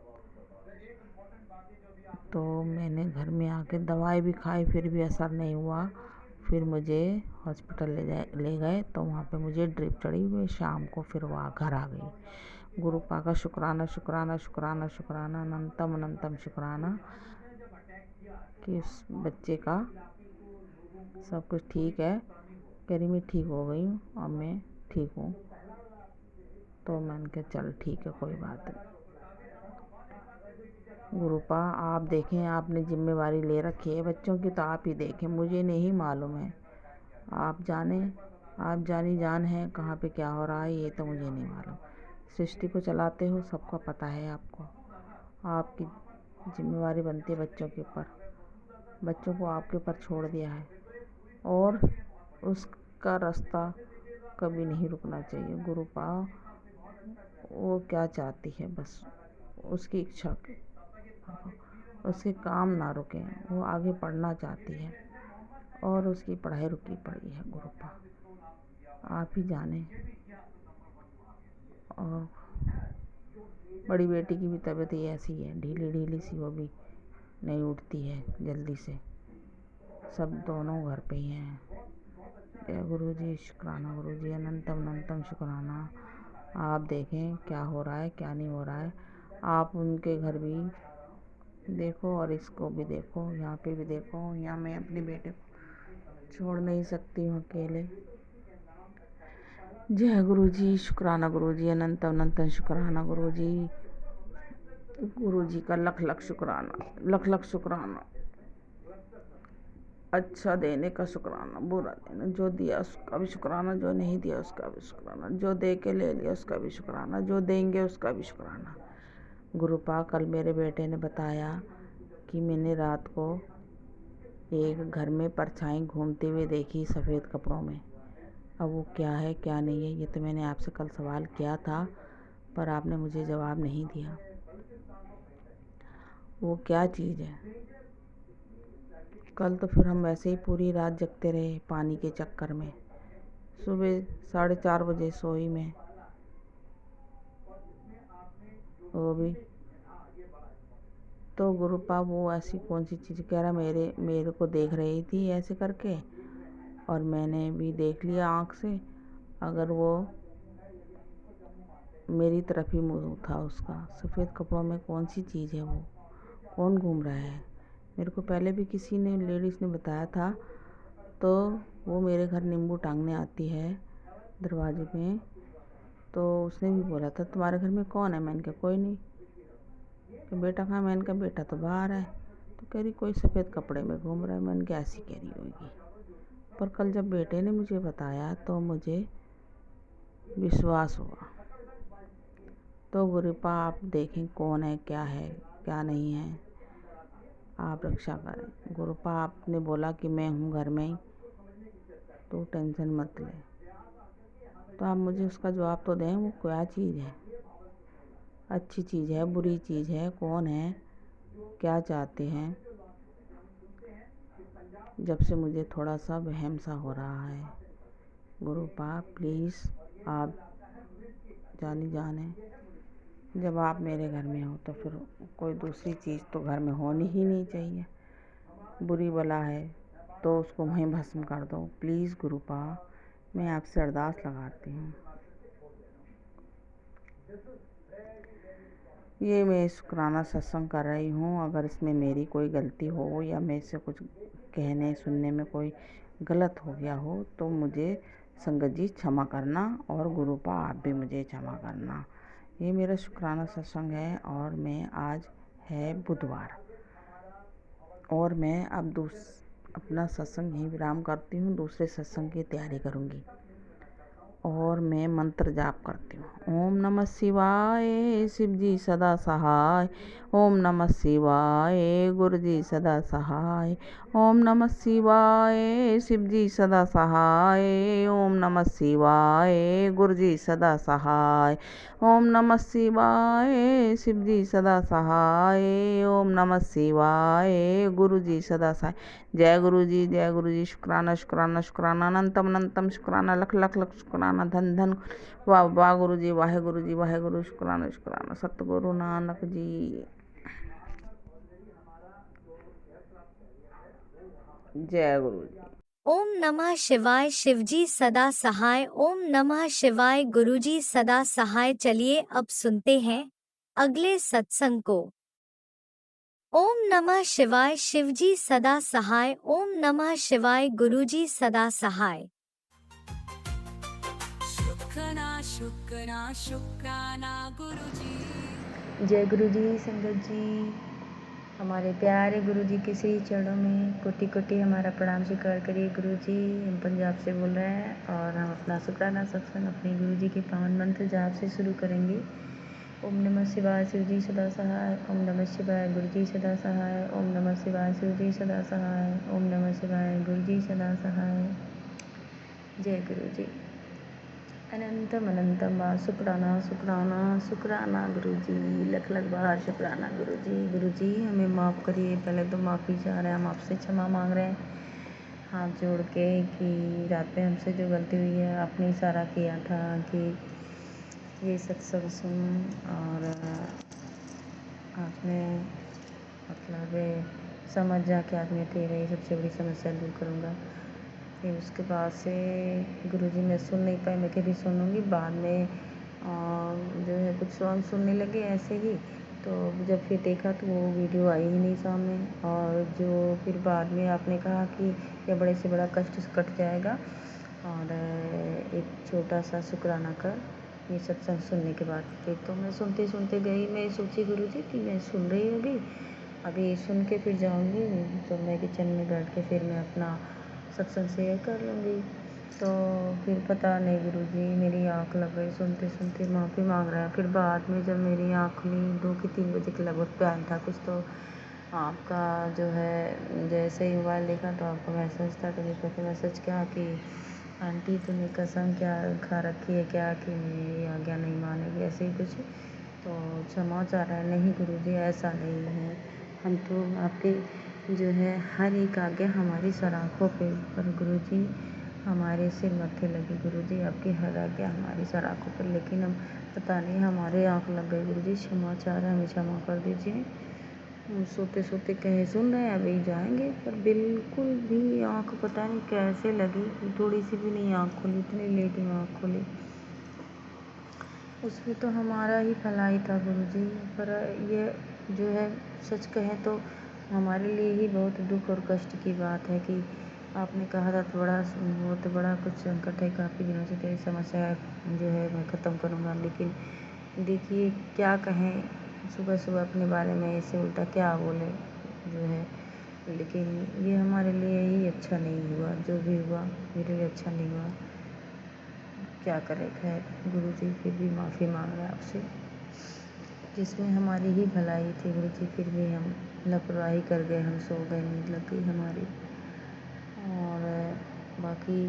तो मैंने घर में आके दवाई भी खाई, फिर भी असर नहीं हुआ। फिर मुझे हॉस्पिटल ले गए तो वहाँ पे मुझे ड्रिप चढ़ी हुई, शाम को फिर वहाँ घर आ गई। गुरुपा का शुक्राना शुक्राना शुक्राना शुक्राना, अनंतम अनंतम शुक्राना कि उस बच्चे का सब कुछ ठीक है। कह रही मैं ठीक हो गई हूँ, अब मैं ठीक हूँ। तो मैंने कहा चल ठीक है, कोई बात नहीं। गुरुपा आप देखें, आपने जिम्मेवारी ले रखी है बच्चों की तो आप ही देखें, मुझे नहीं मालूम है। आप जाने, आप जानी जान है कहाँ पे क्या हो रहा है, ये तो मुझे नहीं मालूम। सृष्टि को चलाते हो, सबको पता है आपको, आपकी जिम्मेवारी बनती है बच्चों के ऊपर, बच्चों को आपके ऊपर छोड़ दिया है और उसका रास्ता कभी नहीं रुकना चाहिए। गुरुपा वो क्या चाहती है, बस उसकी इच्छा, उसके काम ना रुके, वो आगे पढ़ना चाहती है और उसकी पढ़ाई रुकी पड़ी है। गुरुपा आप ही जाने। और बड़ी बेटी की भी तबीयत ही ऐसी है, ढीली ढीली सी, वो भी नहीं उठती है जल्दी से। सब दोनों घर पे ही हैं। जय गुरु जी, शुक्राना गुरु जी, अनंतम अनंतम शुक्राना। आप देखें क्या हो रहा है क्या नहीं हो रहा है, आप उनके घर भी देखो और इसको भी देखो, यहाँ पे भी देखो। यहाँ मैं अपने बेटे को छोड़ नहीं सकती हूँ अकेले। जय गुरु जी, शुक्राना गुरु जी, अनंत अनंत शुक्राना गुरु जी। गुरु जी का लख लख शुक्राना, लख लख शुक्राना। अच्छा देने का शुक्राना, बुरा देना, जो दिया उसका भी शुक्राना, जो नहीं दिया उसका भी शुक्राना, जो दे के ले लिया उसका भी शुक्राना, जो देंगे उसका भी शुक्राना। गुरुपा कल मेरे बेटे ने बताया कि मैंने रात को एक घर में परछाई घूमते हुए देखी सफ़ेद कपड़ों में। अब वो क्या है क्या नहीं है, ये तो मैंने आपसे कल सवाल किया था पर आपने मुझे जवाब नहीं दिया। वो क्या चीज़ है? कल तो फिर हम वैसे ही पूरी रात जगते रहे पानी के चक्कर में। सुबह 4:30 बजे सोई मैं, वो भी तो गुरुपा वो ऐसी कौन सी चीज़ कह रहा, मेरे को देख रही थी ऐसे करके, और मैंने भी देख लिया आँख से। अगर वो मेरी तरफ ही मुँह था उसका। सफ़ेद कपड़ों में कौन सी चीज़ है वो, कौन घूम रहा है? मेरे को पहले भी किसी ने, लेडीज़ ने बताया था। तो वो मेरे घर नींबू टांगने आती है दरवाजे में, तो उसने भी बोला था तुम्हारे घर में कौन है? मैंने कहा कोई नहीं। तो बेटा कहाँ? मैंने कहा बेटा तो बाहर है। तो कह रही कोई सफ़ेद कपड़े में घूम रहा है। मैंने कहा ऐसी कह रही होगी। पर कल जब बेटे ने मुझे बताया तो मुझे विश्वास हुआ। तो गुरुपा आप देखें कौन है, क्या नहीं है, आप रक्षा करें। गुरुपा आपने बोला कि मैं हूँ घर में ही, तो टेंशन मत ले। तो आप मुझे उसका जवाब तो दें, वो क्या चीज़ है? अच्छी चीज़ है, बुरी चीज़ है, कौन है, क्या चाहते हैं? जब से मुझे थोड़ा सा वहम सा हो रहा है। गुरुपा प्लीज़ आप जाने जब आप मेरे घर में हो तो फिर कोई दूसरी चीज़ तो घर में होनी ही नहीं चाहिए। बुरी बला है तो उसको वहीं भस्म कर दो प्लीज़ गुरुपा, मैं आपसे अरदास लगाती हूँ। ये मैं शुक्राना सत्संग कर रही हूँ। अगर इसमें मेरी कोई गलती हो या मैं इससे कुछ कहने सुनने में कोई गलत हो गया हो तो मुझे संगत जी क्षमा करना, और गुरुपा आप भी मुझे क्षमा करना। ये मेरा शुक्राना सत्संग है, और मैं आज है बुधवार, और मैं अब अपना सत्संग यहीं विराम करती हूँ। दूसरे सत्संग की तैयारी करूँगी, और मैं मंत्र जाप करती हूँ। ओम नमः शिवाय, शिव जी सदा सहाय। ओम नमः शिवाय, गुरु जी सदा सहाय। ओम नमः शिवाय, शिव जी सदा सहाय। ओम नमः शिवाय, गुरु जी सदा सहाय। ओम नमः शिवाय, शिव जी सदा सहाय। ओम नमः शिवाय, गुरु जी सदा सहाय। जय गुरु जी, जय गुरु जी। शुक्राना शुक्राना शुक्राना, अनंतम अनंतम शुक्राना, लख लख लख शुक्राना, धन धन। वाह वाह गुरु जी, वाहे गुरु जी, वाहे गुरु। शुक्राना शुक्राना सतगुरु नानक जी। जय गुरु जी। ओम नमः शिवाय, शिवजी सदा सहाय। ओम नमः शिवाय, गुरुजी सदा सहाय। चलिए अब सुनते हैं अगले सत्संग को। ओम नमः शिवाय, शिवजी सदा सहाय। ओम नमः शिवाय, गुरुजी सदा सहाय। शुक्राना शुक्राना गुरुजी। जय गुरु जी, संगत जी। हमारे प्यारे गुरु जी के श्री चरणों में कोटि कोटि हमारा प्रणाम स्वीकार करिए। गुरु जी, हम पंजाब से बोल रहे हैं, और हम अपना शुक्राना सत्संग अपने गुरु जी के पावन मंत्र जाप से शुरू करेंगे। ओम नमः शिवाय, शिव जी सदा सहाय। ओम नमः शिवाय, गुरु जी सदा सहाय। ओम नमः शिवाय, शिव जी सदा सहाय। ओम नमः शिवाय, गुरु जी सदा सहाय। जय गुरु जी। अनंतम अनंतम बार शुक्राना शुक्राना शुक्राना गुरु जी, लख लख बार शुक्राना गुरु जी। गुरु जी हमें माफ़ करिए, पहले तो माफ़ी चाह रहे हैं, हम आपसे क्षमा मांग रहे हैं हाथ जोड़ के कि रात में हमसे जो गलती हुई है, आपने इशारा किया था कि ये सत्संग सुन, और आपने मतलब समझ जा के आदमी तेरे ये सबसे बड़ी समस्या दूर करूँगा। फिर उसके बाद से गुरुजी मैं सुन नहीं पाई, मैं कभी सुनूँगी बाद में। जो है कुछ सॉन्ग सुनने लगे ऐसे ही, तो जब फिर देखा तो वो वीडियो आई ही नहीं सामने। और जो फिर बाद में आपने कहा कि यह बड़े से बड़ा कष्ट कट जाएगा, और एक छोटा सा शुक्राना कर ये सत्संग सुनने के बाद। फिर तो मैं सुनते सुनते गई, मैं सोची गुरुजी कि मैं सुन रही हूँ अभी सुन के फिर जाऊँगी, तो मैं किचन में बैठ के फिर मैं अपना सत्संग शेयर कर लूँगी। तो फिर पता नहीं गुरुजी मेरी आँख लग गई, सुनते सुनते माफ़ी मांग रहा है। फिर बाद में जब मेरी आँख खुली 2 कि 3 बजे के लगभग टाइम था कुछ, तो आपका जो है जैसे ही मोबाइल देखा तो आपका मैसेज था। तो मुझे मैसेज किया कि आंटी तूने कसम क्या खा रखी है क्या कि मेरी आज्ञा नहीं मानेगी, ऐसे ही कुछ। तो क्षमा चाह रहा है। नहीं गुरुजी ऐसा नहीं है, हम तो आपकी जो है हर एक आज्ञा हमारी सराखों पे, पर गुरुजी हमारे सिर मत्थे लगी। गुरुजी आपकी हर आज्ञा हमारी सराखों पर, लेकिन हम पता नहीं हमारे आँख लग गए। गुरुजी क्षमा चाह रहे हैं, हमें क्षमा कर दीजिए। हम सोते सोते कहे सुन रहे हैं अभी जाएंगे, पर बिल्कुल भी आँख पता नहीं कैसे लगी, थोड़ी सी भी नहीं आँख खुली, इतनी लेट में आँख खुली। उसमें तो हमारा ही भलाई था गुरुजी, पर ये जो है सच कहें तो हमारे लिए ही बहुत दुख और कष्ट की बात है कि आपने कहा था बहुत बड़ा कुछ संकट है, काफ़ी दिनों से तेरी समस्या जो है मैं ख़त्म करूँगा, लेकिन देखिए क्या कहें, सुबह सुबह अपने बारे में ऐसे उल्टा क्या बोले जो है, लेकिन ये हमारे लिए ही अच्छा नहीं हुआ। जो भी हुआ मेरे लिए अच्छा नहीं हुआ, क्या करें। खैर गुरुजी फिर भी माफ़ी मांग रहे हैं आपसे, जिसमें हमारी ही भलाई थी गुरुजी, फिर भी हम लापरवाही कर गए, हम सो गए, नींद लग गई हमारी। और बाकी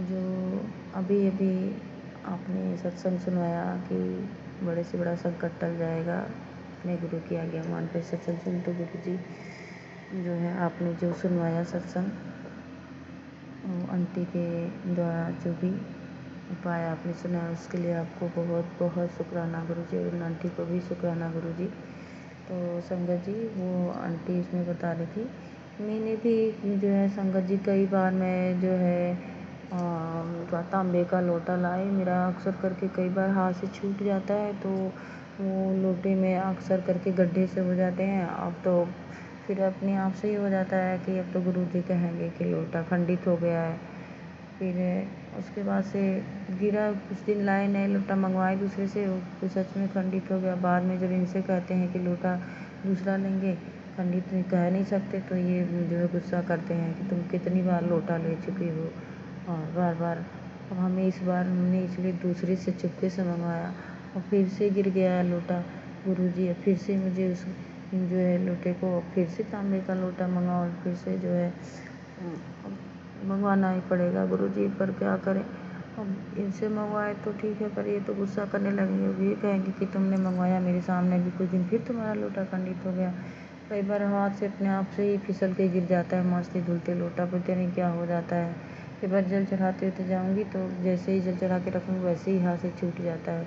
जो अभी अभी आपने सत्संग सुनाया कि बड़े से बड़ा संकट टल जाएगा, अपने गुरु की आज्ञा मान कर सत्संग सुन, तो गुरुजी जो है आपने जो सुनवाया सत्संग, आंटी के द्वारा जो भी उपाय आपने सुनाया उसके लिए आपको बहुत बहुत शुक्राना गुरुजी, और आंटी को भी शुक्राना गुरुजी। तो संगत जी वो आंटी इसमें बता रही थी, मैंने भी जो है संगत जी कई बार मैं जो है तांबे का लोटा लाई, मेरा अक्सर करके कई बार हाथ से छूट जाता है, तो वो लोटे में अक्सर करके गड्ढे से हो जाते हैं। अब तो फिर अपने आप से ही हो जाता है कि अब तो गुरुजी कहेंगे कि लोटा खंडित हो गया है। फिर उसके बाद से गिरा, कुछ दिन लाए, नए लोटा मंगवाए दूसरे से, वो सच में खंडित हो गया। बाद में जब इनसे कहते हैं कि लोटा दूसरा लेंगे, खंडित कह नहीं सकते, तो ये जो है गुस्सा करते हैं कि तुम कितनी बार लोटा ले चुकी हो, और बार बार। अब हमने इसलिए दूसरे से चुपके से मंगवाया, और फिर से गिर गया लोटा गुरुजी। अब फिर से मुझे उस जो है लोटे को फिर से तांबे का लोटा मंगाओ, और फिर से जो है मंगवाना ही पड़ेगा गुरुजी, पर क्या करें। अब इनसे मंगवाए तो ठीक है, पर ये तो गुस्सा करने लगेंगे, ये कहेंगे कि तुमने मंगवाया मेरे सामने भी कुछ दिन, फिर तुम्हारा लोटा खंडित हो गया। कई बार हाथ से अपने आप से ही फिसल के गिर जाता है, मछली धुलते लोटा, पता नहीं क्या हो जाता है। कई बार जल चढ़ाते हुए जाऊँगी तो जैसे ही जल चढ़ा के रखूँगी वैसे ही हाथ से छूट जाता है,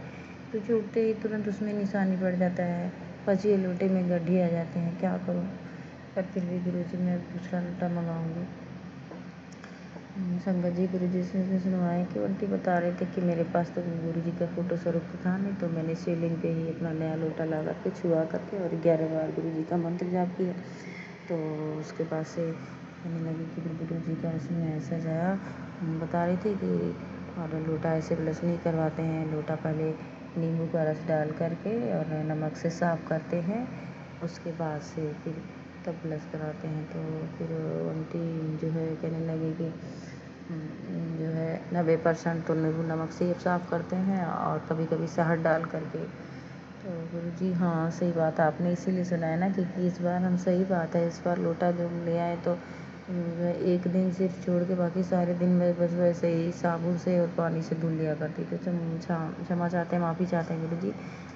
तो छूटते ही तुरंत उसमें निशानी पड़ जाता है, पचिए लोटे में गड्ढे आ जाते हैं, क्या करूँ। पर फिर भी गुरुजी मैं दूसरा लोटा मंगाऊँगी। संगत जी गुरुजी से सुनवाए कि आंटी बता रहे थे कि मेरे पास तो गुरुजी का फ़ोटो स्वरूप था नहीं, तो मैंने शिवलिंग पे ही अपना नया लोटा लगा के छुआ करके और 11 बार गुरुजी का मंत्र जाप किया। तो उसके बाद से कहने लगी कि गुरुजी का इसमें ऐसा जाया, बता रही थी कि और लोटा ऐसे ब्लश नहीं करवाते हैं, लोटा पहले नींबू का रस डाल करके और नमक से साफ़ करते हैं, उसके बाद से फिर तब ब्लश कराते हैं। तो फिर आंटी जो है कहने लगी कि जो है 90% तो नींबू नमक से ही साफ़ करते हैं, और कभी कभी शहद डाल करके। तो गुरुजी हाँ सही बात है, आपने इसीलिए सुनाया ना, क्योंकि इस बार हम सही बात है, इस बार लोटा जो ले आए तो एक दिन सिर्फ छोड़ के बाकी सारे दिन में बस वैसे ही साबुन से और पानी से धुल लिया करती थी। तो क्षमा चाहते हैं, माफ़ी चाहते हैं गुरुजी,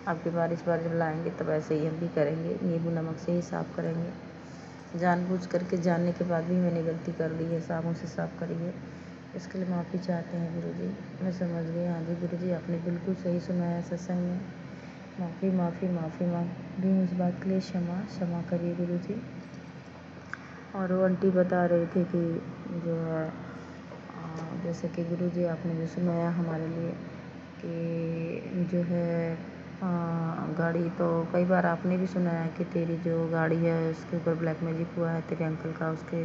आपके बार इस बार जब लाएंगे तब ऐसे ही हम भी करेंगे, नींबू नमक से ही साफ़ करेंगे। जानबूझ करके जानने के बाद भी मैंने गलती कर दी है, साबुन से साफ़ करी है, इसके लिए माफ़ी चाहते हैं गुरुजी। मैं समझ गई, हाँ जी गुरुजी आपने बिल्कुल सही सुनाया सत्संग में, माफ़ी माफ़ी माफ़ी मांग रही हूँ, इस बात के लिए क्षमा करिए गुरुजी। और वो आंटी बता रहे थे कि जो है जैसे कि गुरुजी आपने जो सुनाया हमारे लिए कि जो है गाड़ी, तो कई बार आपने भी सुनाया कि तेरी जो गाड़ी है उसके ऊपर ब्लैक मैजिक हुआ है तेरे अंकल का, उसके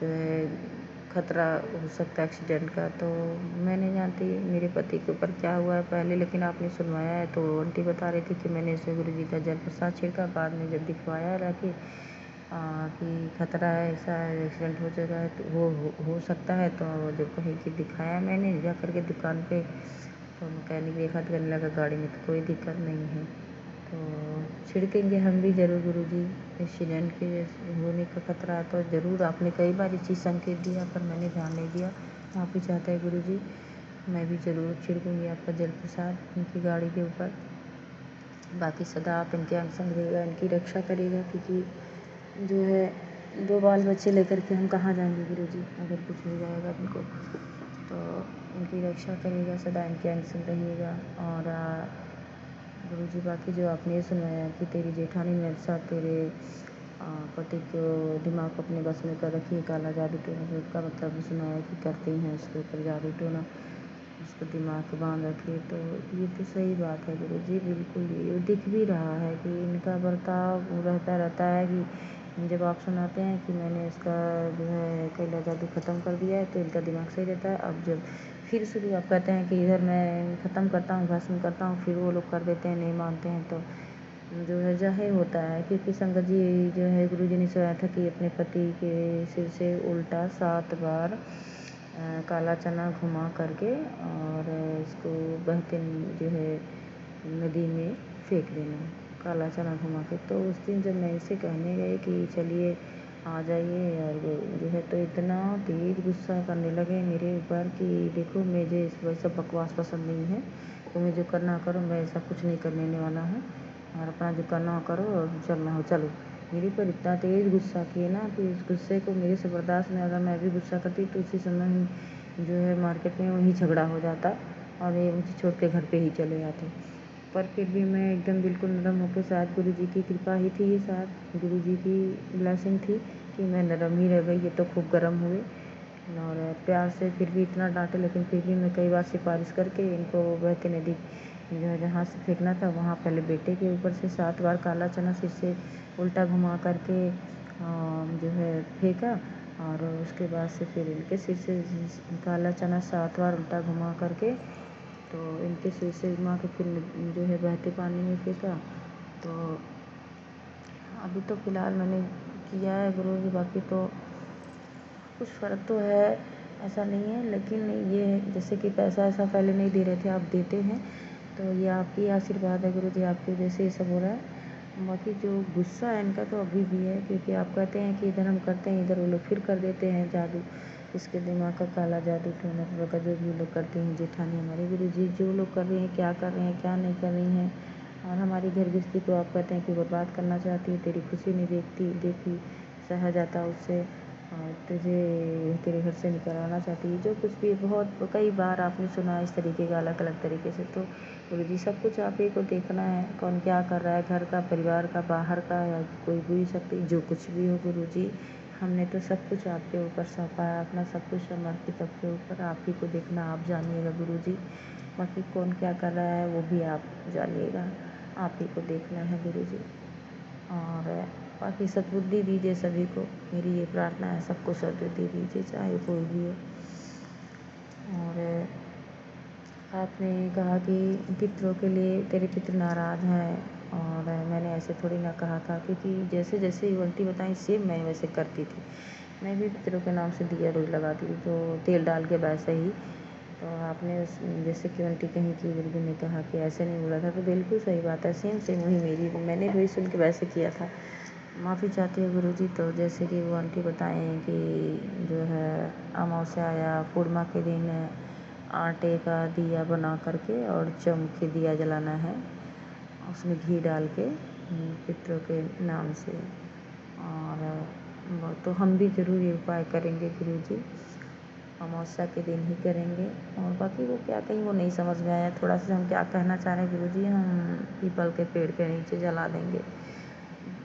जो है खतरा हो सकता है एक्सीडेंट का। तो मैं नहीं जानती मेरे पति के ऊपर क्या हुआ है पहले, लेकिन आपने सुनवाया है। तो आंटी बता रही थी कि मैंने इसे गुरुजी का जल प्रसाद छिड़का, बाद में जब दिखवाया रखी कि खतरा है, ऐसा एक्सीडेंट हो जाएगा, तो हो सकता है। तो जो कहीं कि दिखाया मैंने जा करके दुकान पे, तो मैकेनिक देखा तो कहने लगा गाड़ी में तो कोई दिक्कत नहीं है, तो छिड़केंगे हम भी ज़रूर गुरुजी। एक्सीडेंट के होने का खतरा है तो ज़रूर, आपने कई बार इस चीज़ संकेत दिया पर मैंने ध्यान नहीं दिया, माफ़ी चाहता है गुरुजी। मैं भी ज़रूर छिड़कूँगी आपका जल प्रसाद उनकी गाड़ी के ऊपर। बाकी सदा आप इनके अंग संग रहेगा, इनकी रक्षा करेगा, क्योंकि जो है 2 बाल बच्चे लेकर के हम कहाँ जाएंगे गुरुजी, अगर कुछ हो जाएगा इनको तो इनकी रक्षा करेगा, सदा इनके अंग संग रहिएगा। और गुरुजी बाकी जो आपने ये सुनाया कि तेरी जेठानी ने साथ तेरे पति को दिमाग को अपने बस में कर रखी है, काला जादू टोना, तो उसका मतलब सुनाया कि करते हैं उसके ऊपर जादू टोना, उसको दिमाग को बांध रखे। तो ये तो सही बात है गुरुजी, बिल्कुल ये दिख भी रहा है कि इनका बर्ताव रहता है कि जब आप सुनाते हैं कि मैंने इसका जो है काला जादू ख़त्म कर दिया है तो इनका दिमाग सही रहता है। अब जब फिर शुरू आप कहते हैं कि इधर मैं ख़त्म करता हूँ, भस्म करता हूँ, फिर वो लोग कर देते हैं, नहीं मानते हैं, तो जो है ज़ाहिर होता है। क्योंकि संगत जी जो है गुरुजी ने सुनाया था कि अपने पति के सिर से उल्टा 7 बार काला चना घुमा करके और इसको बहते जो है नदी में फेंक देना, काला चना घुमा के। तो उस दिन जब मैं इसे कहने गई कि चलिए आ जाइए, और जो है तो इतना तेज़ गुस्सा करने लगे मेरे ऊपर कि देखो मुझे इस वैसा बकवास पसंद नहीं है, तुम्हें जो करना करो, मैं ऐसा कुछ नहीं करने वाला हूँ, और अपना जो करना करो और चलना हो चलो। मेरे पर इतना तेज़ गुस्सा किए ना कि उस गुस्से को मेरे से बर्दाश्त नहीं, अगर मैं भी गुस्सा करती तो उसी समय ही जो है मार्केट में वहीं झगड़ा हो जाता और ये मुझे छोड़ के घर पे ही चले जाते। पर फिर भी मैं एकदम बिल्कुल नरम होकर, शायद गुरुजी की कृपा ही थी ये, शायद गुरुजी की ब्लेसिंग थी कि मैं नरम ही रह गई। ये तो खूब गर्म हुए और प्यार से फिर भी इतना डांटे, लेकिन फिर भी मैं कई बार सिफारिश करके इनको बहती नदी जो है जहाँ से फेंकना था वहाँ पहले बेटे के ऊपर से 7 बार काला चना सिर से उल्टा घुमा करके जो है फेंका, और उसके बाद से फिर इनके सिर से काला चना 7 बार उल्टा घुमा करके तो इनके सिर से घुमा के फिर जो है बहते पानी में फेंका। तो अभी तो फ़िलहाल मैंने किया है गुरुजी, बाकी तो कुछ फ़र्क तो है, ऐसा नहीं है, लेकिन ये जैसे कि पैसा ऐसा पहले नहीं दे रहे थे, आप देते हैं, तो ये आपकी आशीर्वाद है गुरुजी, आपकी वजह से ये सब हो रहा है। बाकी जो गुस्सा है इनका तो अभी भी है, क्योंकि आप कहते हैं कि इधर हम करते हैं, इधर वो लोग फिर कर देते हैं जादू, इसके दिमाग का काला जादू टोना का जो भी लोग करते हैं जेठानी हमारे गुरुजी, जो लोग कर रहे हैं, क्या कर रहे हैं, क्या नहीं कर रही हैं, और हमारी घर गृहस्थी को आप कहते हैं कि बर्बाद करना चाहती है, तेरी खुशी नहीं देखी सहा जाता उससे, और तुझे तेरे घर से निकलवाना चाहती है, जो कुछ भी बहुत कई बार आपने सुना इस तरीके का अलग अलग तरीके से। तो गुरुजी सब कुछ आप ही को देखना है, कौन क्या कर रहा है, घर का, परिवार का, बाहर का, या कोई बुरी शक्ति, जो कुछ भी हो गुरुजी, हमने तो सब कुछ आपके ऊपर सौंपा है, अपना सब कुछ समर्पित आपके ऊपर, आप ही को देखना, आप जानिएगा गुरुजी। बाकी कौन क्या कर रहा है वो भी आप जानिएगा, आप ही को देखना है गुरुजी। और बाकी सद्बुद्धि दीजिए सभी को, मेरी ये प्रार्थना है, सबको सद्बुद्धि दीजिए, चाहे कोई भी हो। और आपने कहा कि पितरों के लिए तेरे पितर नाराज़ हैं, और मैंने ऐसे थोड़ी ना कहा था, क्योंकि जैसे जैसे युवती बताई सेम मैं वैसे करती थी, मैं भी पितरों के नाम से दिया रोज़ लगाती थी, तो तेल डाल के वैसे ही। तो आपने जैसे कि आंटी कहीं कि गुरुजी ने कहा कि ऐसे नहीं बोला था, तो बिल्कुल सही बात है, सेम सेम वही मेरी, मैंने वही सुन के वैसे किया था। माफ़ी चाहती है गुरुजी। तो जैसे कि वो आंटी बताएं कि जो है अमावस्या या पूर्णिमा के दिन आटे का दिया बना करके और चौमुखी दिया जलाना है, उसमें घी डाल के पितरों के नाम से। और वो तो हम भी ज़रूर ये उपाय करेंगे गुरुजी, अमावस्या के दिन ही करेंगे। और बाकी वो क्या कहीं वो नहीं समझ में आया, थोड़ा सा हम क्या कहना चाह रहे हैं गुरुजी, हम पीपल के पेड़ के नीचे जला देंगे।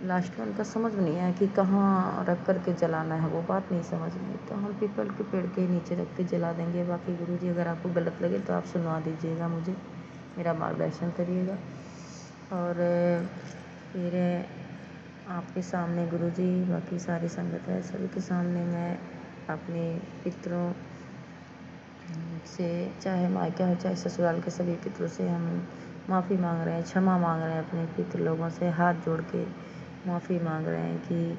लास्ट में उनका समझ में नहीं आया कि कहाँ रख कर के जलाना है, वो बात नहीं समझ में, तो हम पीपल के पेड़ के नीचे रख के जला देंगे। बाकी गुरुजी अगर आपको गलत लगे तो आप सुनवा दीजिएगा मुझे, मेरा मार्गदर्शन करिएगा। और फिर आपके सामने गुरुजी, बाकी सारी संगत है, सभी के सामने मैं अपने पितरों से, चाहे मायका हो चाहे ससुराल के सभी पितरों से हम माफ़ी मांग रहे हैं, क्षमा मांग रहे हैं, अपने पितृ लोगों से हाथ जोड़ के माफ़ी मांग रहे हैं कि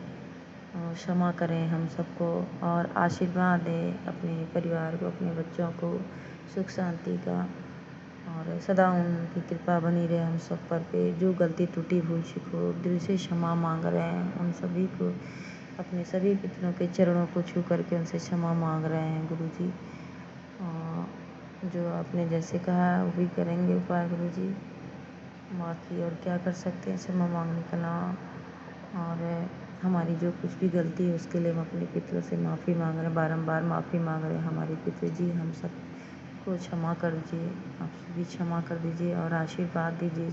क्षमा करें हम सबको, और आशीर्वाद दें अपने परिवार को, अपने बच्चों को सुख शांति का, और सदा उनकी कृपा बनी रहे हम सब पर पे। जो गलती टूटी भूल चूक हो दिल से क्षमा मांग रहे हैं, उन सभी को, अपने सभी पितरों के चरणों को छू करके उनसे क्षमा मांग रहे हैं गुरुजी। जो आपने जैसे कहा वो भी करेंगे उपाय गुरुजी। बाकी और क्या कर सकते हैं, क्षमा मांगने के अलावा। और हमारी जो कुछ भी गलती है उसके लिए हम अपने पितरों से माफ़ी मांग रहे हैं, बारंबार माफ़ी मांग रहे हैं। हमारे पितृ जी हम सब को क्षमा कर दीजिए, आप भी क्षमा कर दीजिए और आशीर्वाद दीजिए,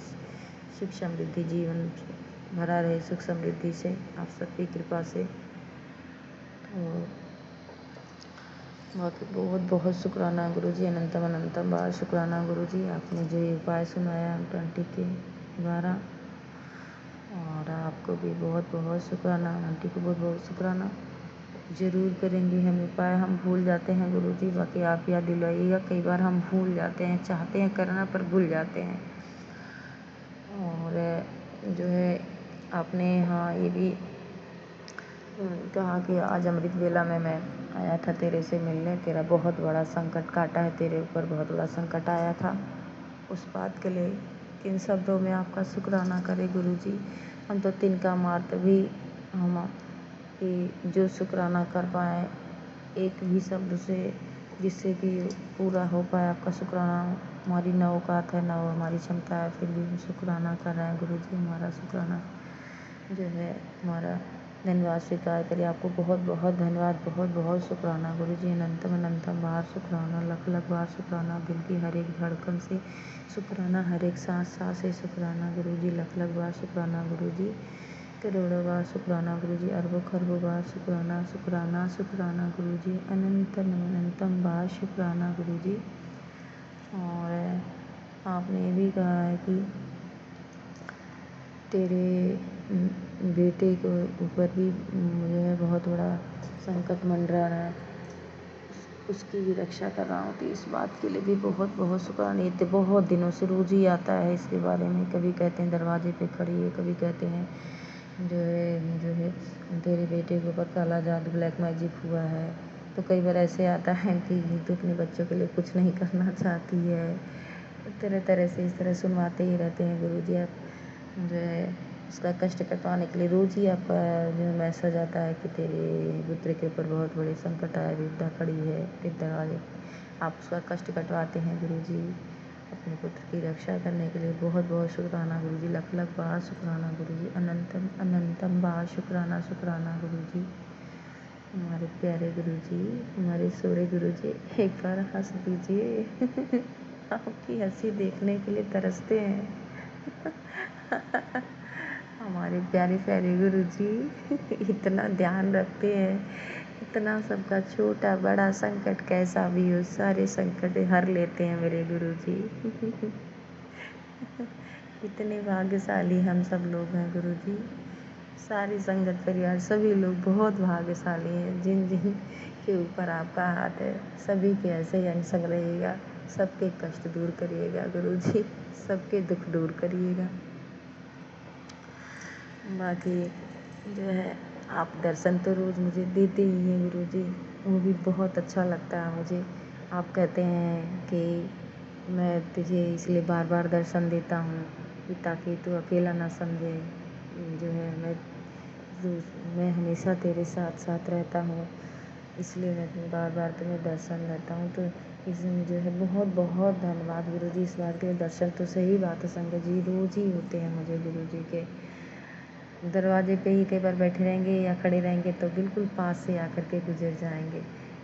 सुख समृद्धि जीवन भरा रहे सुख समृद्धि से आप सबकी कृपा से। तो बाकी बहुत बहुत शुक्राना गुरुजी, अनंतम अनंतम बार शुक्राना गुरुजी, आपने जो ये उपाय सुनाया आंटी के द्वारा। और आपको भी बहुत बहुत शुक्राना, आंटी को बहुत बहुत शुक्राना। ज़रूर करेंगे हम उपाय, हम भूल जाते हैं गुरुजी, बाकी आप याद दिलाइएगा। कई बार हम भूल जाते हैं, चाहते हैं करना पर भूल जाते हैं। और जो है आपने हाँ ये भी कहा कि आज अमृत वेला में मैं आया था तेरे से मिलने, तेरा बहुत बड़ा संकट काटा है, तेरे ऊपर बहुत बड़ा संकट आया था। उस बात के लिए किन शब्दों में आपका शुक्राना करें गुरुजी। हम तो तिनका मात्र भी हम कि जो शुक्राना कर पाए एक भी शब्द से, जिससे कि पूरा हो पाए आपका शुक्राना। हमारी न औकात है, न हमारी क्षमता है, फिर भी हम शुक्राना कर रहे हैं गुरुजी। हमारा शुक्राना जो है हमारा धन्यवाद स्वीकार करिए। आपको बहुत बहुत धन्यवाद, बहुत बहुत शुक्राना गुरुजी, अनंतम अनंतम बार शुक्राना, लख लख बार शुक्राना, दिल की हर एक धड़कन से शुक्राना, हर एक सांस सांस से शुक्राना गुरुजी, लख लख बार शुक्राना गुरुजी, करोड़ों बार शुक्राना गुरुजी, अरबों खरबों बार शुक्राना शुक्राना शुक्राना गुरुजी, अनंतम अनंतम बार शुक्राना गुरुजी। और आपने ये भी कहा है कि तेरे बेटे के ऊपर भी जो है बहुत बड़ा संकट मंडरा रहा है, उसकी भी रक्षा कर रहा हूँ। तो इस बात के लिए भी बहुत बहुत शुक्राना। ये तो बहुत दिनों से रोज़ ही आता है इसके बारे में, कभी कहते हैं दरवाजे पे खड़ी है, कभी कहते हैं जो है तेरे बेटे के ऊपर काला जादू ब्लैक मैजिक हुआ है। तो कई बार ऐसे आता है कि तू अपने बच्चों के लिए कुछ नहीं करना चाहती है, तरह तरह से इस तरह सुनवाते ही रहते हैं गुरुजी। आप जो है उसका कष्ट कटवाने के लिए रोज़ ही आपका जो है मैसेज आता है कि तेरे पुत्र के ऊपर बहुत बड़े संकट आए, विपदा खड़ी है तेरे दरवाजे। आप उसका कष्ट कटवाते हैं गुरुजी, अपने पुत्र की रक्षा करने के लिए बहुत बहुत शुक्राना गुरुजी, लख लख बार शुक्राना गुरुजी, अनंतम अनंतम बार शुक्राना शुक्राना गुरुजी। हमारे प्यारे गुरुजी, हमारे सोरे गुरुजी, एक बार हंस दीजिए। आपकी हंसी देखने के लिए तरसते हैं। हमारे प्यारे प्यारे गुरुजी इतना ध्यान रखते हैं, इतना सबका छोटा बड़ा संकट कैसा भी हो सारे संकट हर लेते हैं मेरे गुरुजी। इतने भाग्यशाली हम सब लोग हैं गुरुजी, सारी संगत परिवार सभी लोग बहुत भाग्यशाली हैं। जिन जिन के ऊपर आपका हाथ है सभी के ऐसे ही अनसंग रहिएगा, सबके कष्ट दूर करिएगा गुरुजी, सबके दुख दूर करिएगा। बाकी जो है आप दर्शन तो रोज़ मुझे देते ही हैं गुरुजी, वो भी बहुत अच्छा लगता है मुझे। आप कहते हैं कि मैं तुझे इसलिए बार बार दर्शन देता हूँ कि ताकि तू अकेला ना समझे, जो है मैं हमेशा तेरे साथ साथ रहता हूँ, इसलिए मैं बार बार तुम्हें दर्शन देता हूँ। तो इसमें जो है बहुत बहुत धन्यवाद गुरुजी इस बात के लिए। दर्शन तो सही बात है संगत जी रोज़ ही होते हैं मुझे गुरुजी के। दरवाजे पे ही कई बार बैठे रहेंगे या खड़े रहेंगे तो बिल्कुल पास से आकर के गुजर जाएंगे,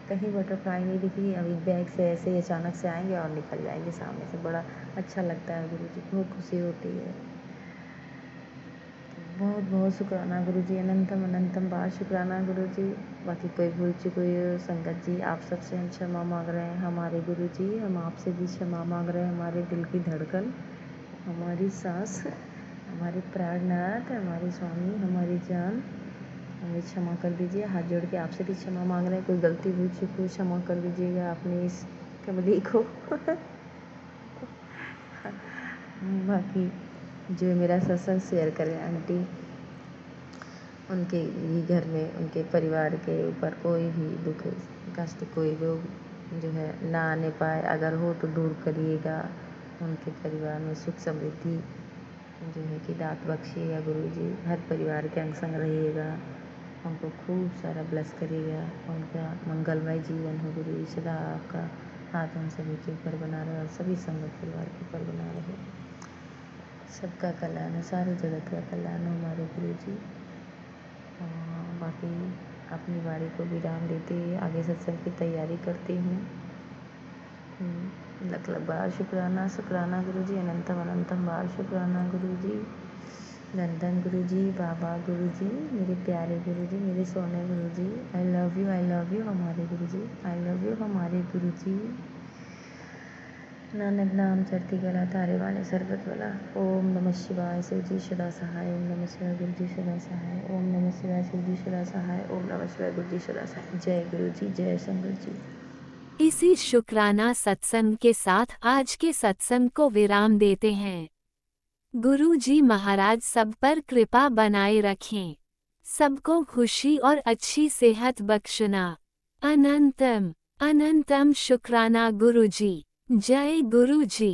कहीं बटरफ्लाई नहीं दिखी, अभी बैग से ऐसे ही अचानक से आएंगे और निकल जाएंगे सामने से। बड़ा अच्छा लगता है गुरुजी, बहुत खुशी होती है। बहुत बहुत शुक्राना गुरुजी, अनंतम अनंतम बार शुक्राना गुरुजी। बाकी कोई भूल चूक हुई हो संगत जी आप सबसे हम क्षमा मांग रहे हैं। हमारे गुरुजी हम आपसे भी क्षमा मांग रहे हैं। हमारे दिल की धड़कन, हमारी सांस, हमारे प्राणनाथ, हमारे स्वामी, हमारी जान, हमें क्षमा कर दीजिए। हाथ जोड़ के आपसे भी क्षमा मांग रहे हैं। कोई गलती भूल चूक हो क्षमा कर दीजिएगा अपने इस कमली को। बाकी जो मेरा सत्संग शेयर करें आंटी, उनके भी घर में उनके परिवार के ऊपर कोई भी दुख कष्ट कोई रोग जो है ना आने पाए, अगर हो तो दूर करिएगा। उनके परिवार में सुख समृद्धि जो है कि दात बख्शिएगा गुरुजी, हर परिवार के अंग संग रहिएगा, उनको खूब सारा ब्लेस करिएगा, उनका मंगलमय जीवन हो गुरुजी। सदा आपका हाथ हम सभी के ऊपर बना रहे और सभी संगत परिवार के ऊपर बना रहे। सबका कल्याण हो, सारे जगत का कल्याण हो हमारे गुरु जी। बाकी अपनी बारी को विराम देते आगे सत्संग की तैयारी करती हूँ। लख लख बार शुक्राना शुक्राना गुरु जी, अनंतम अनंतम बार शुक्राना गुरु जी। धन धन गुरु जी, बाबा गुरु जी, मेरे प्यारे गुरु जी, मेरे सोने गुरु जी। आई लव यू हमारे गुरु जी, आई लव यू हमारे गुरु जी। नानक नाम चढ़ती गला तारे वाले सरबत वाला। ओम नमः शिवाय शिव जी सदा सहाय, ओम नमः शिवाय गुरु जी सदा सहाय, ओम नमः शिवाय शिव जी सदा सहाय, ओम नमः शिवाय गुरु जी सदा सहाय। जय गुरु जी, जय संगत जी। इसी शुक्राना सत्संग के साथ आज के सत्संग को विराम देते हैं। गुरु जी महाराज सब पर कृपा बनाए रखें, सबको खुशी और अच्छी सेहत बख्शना। अनंतम अनंतम शुक्राना गुरु जी। जय गुरु जी।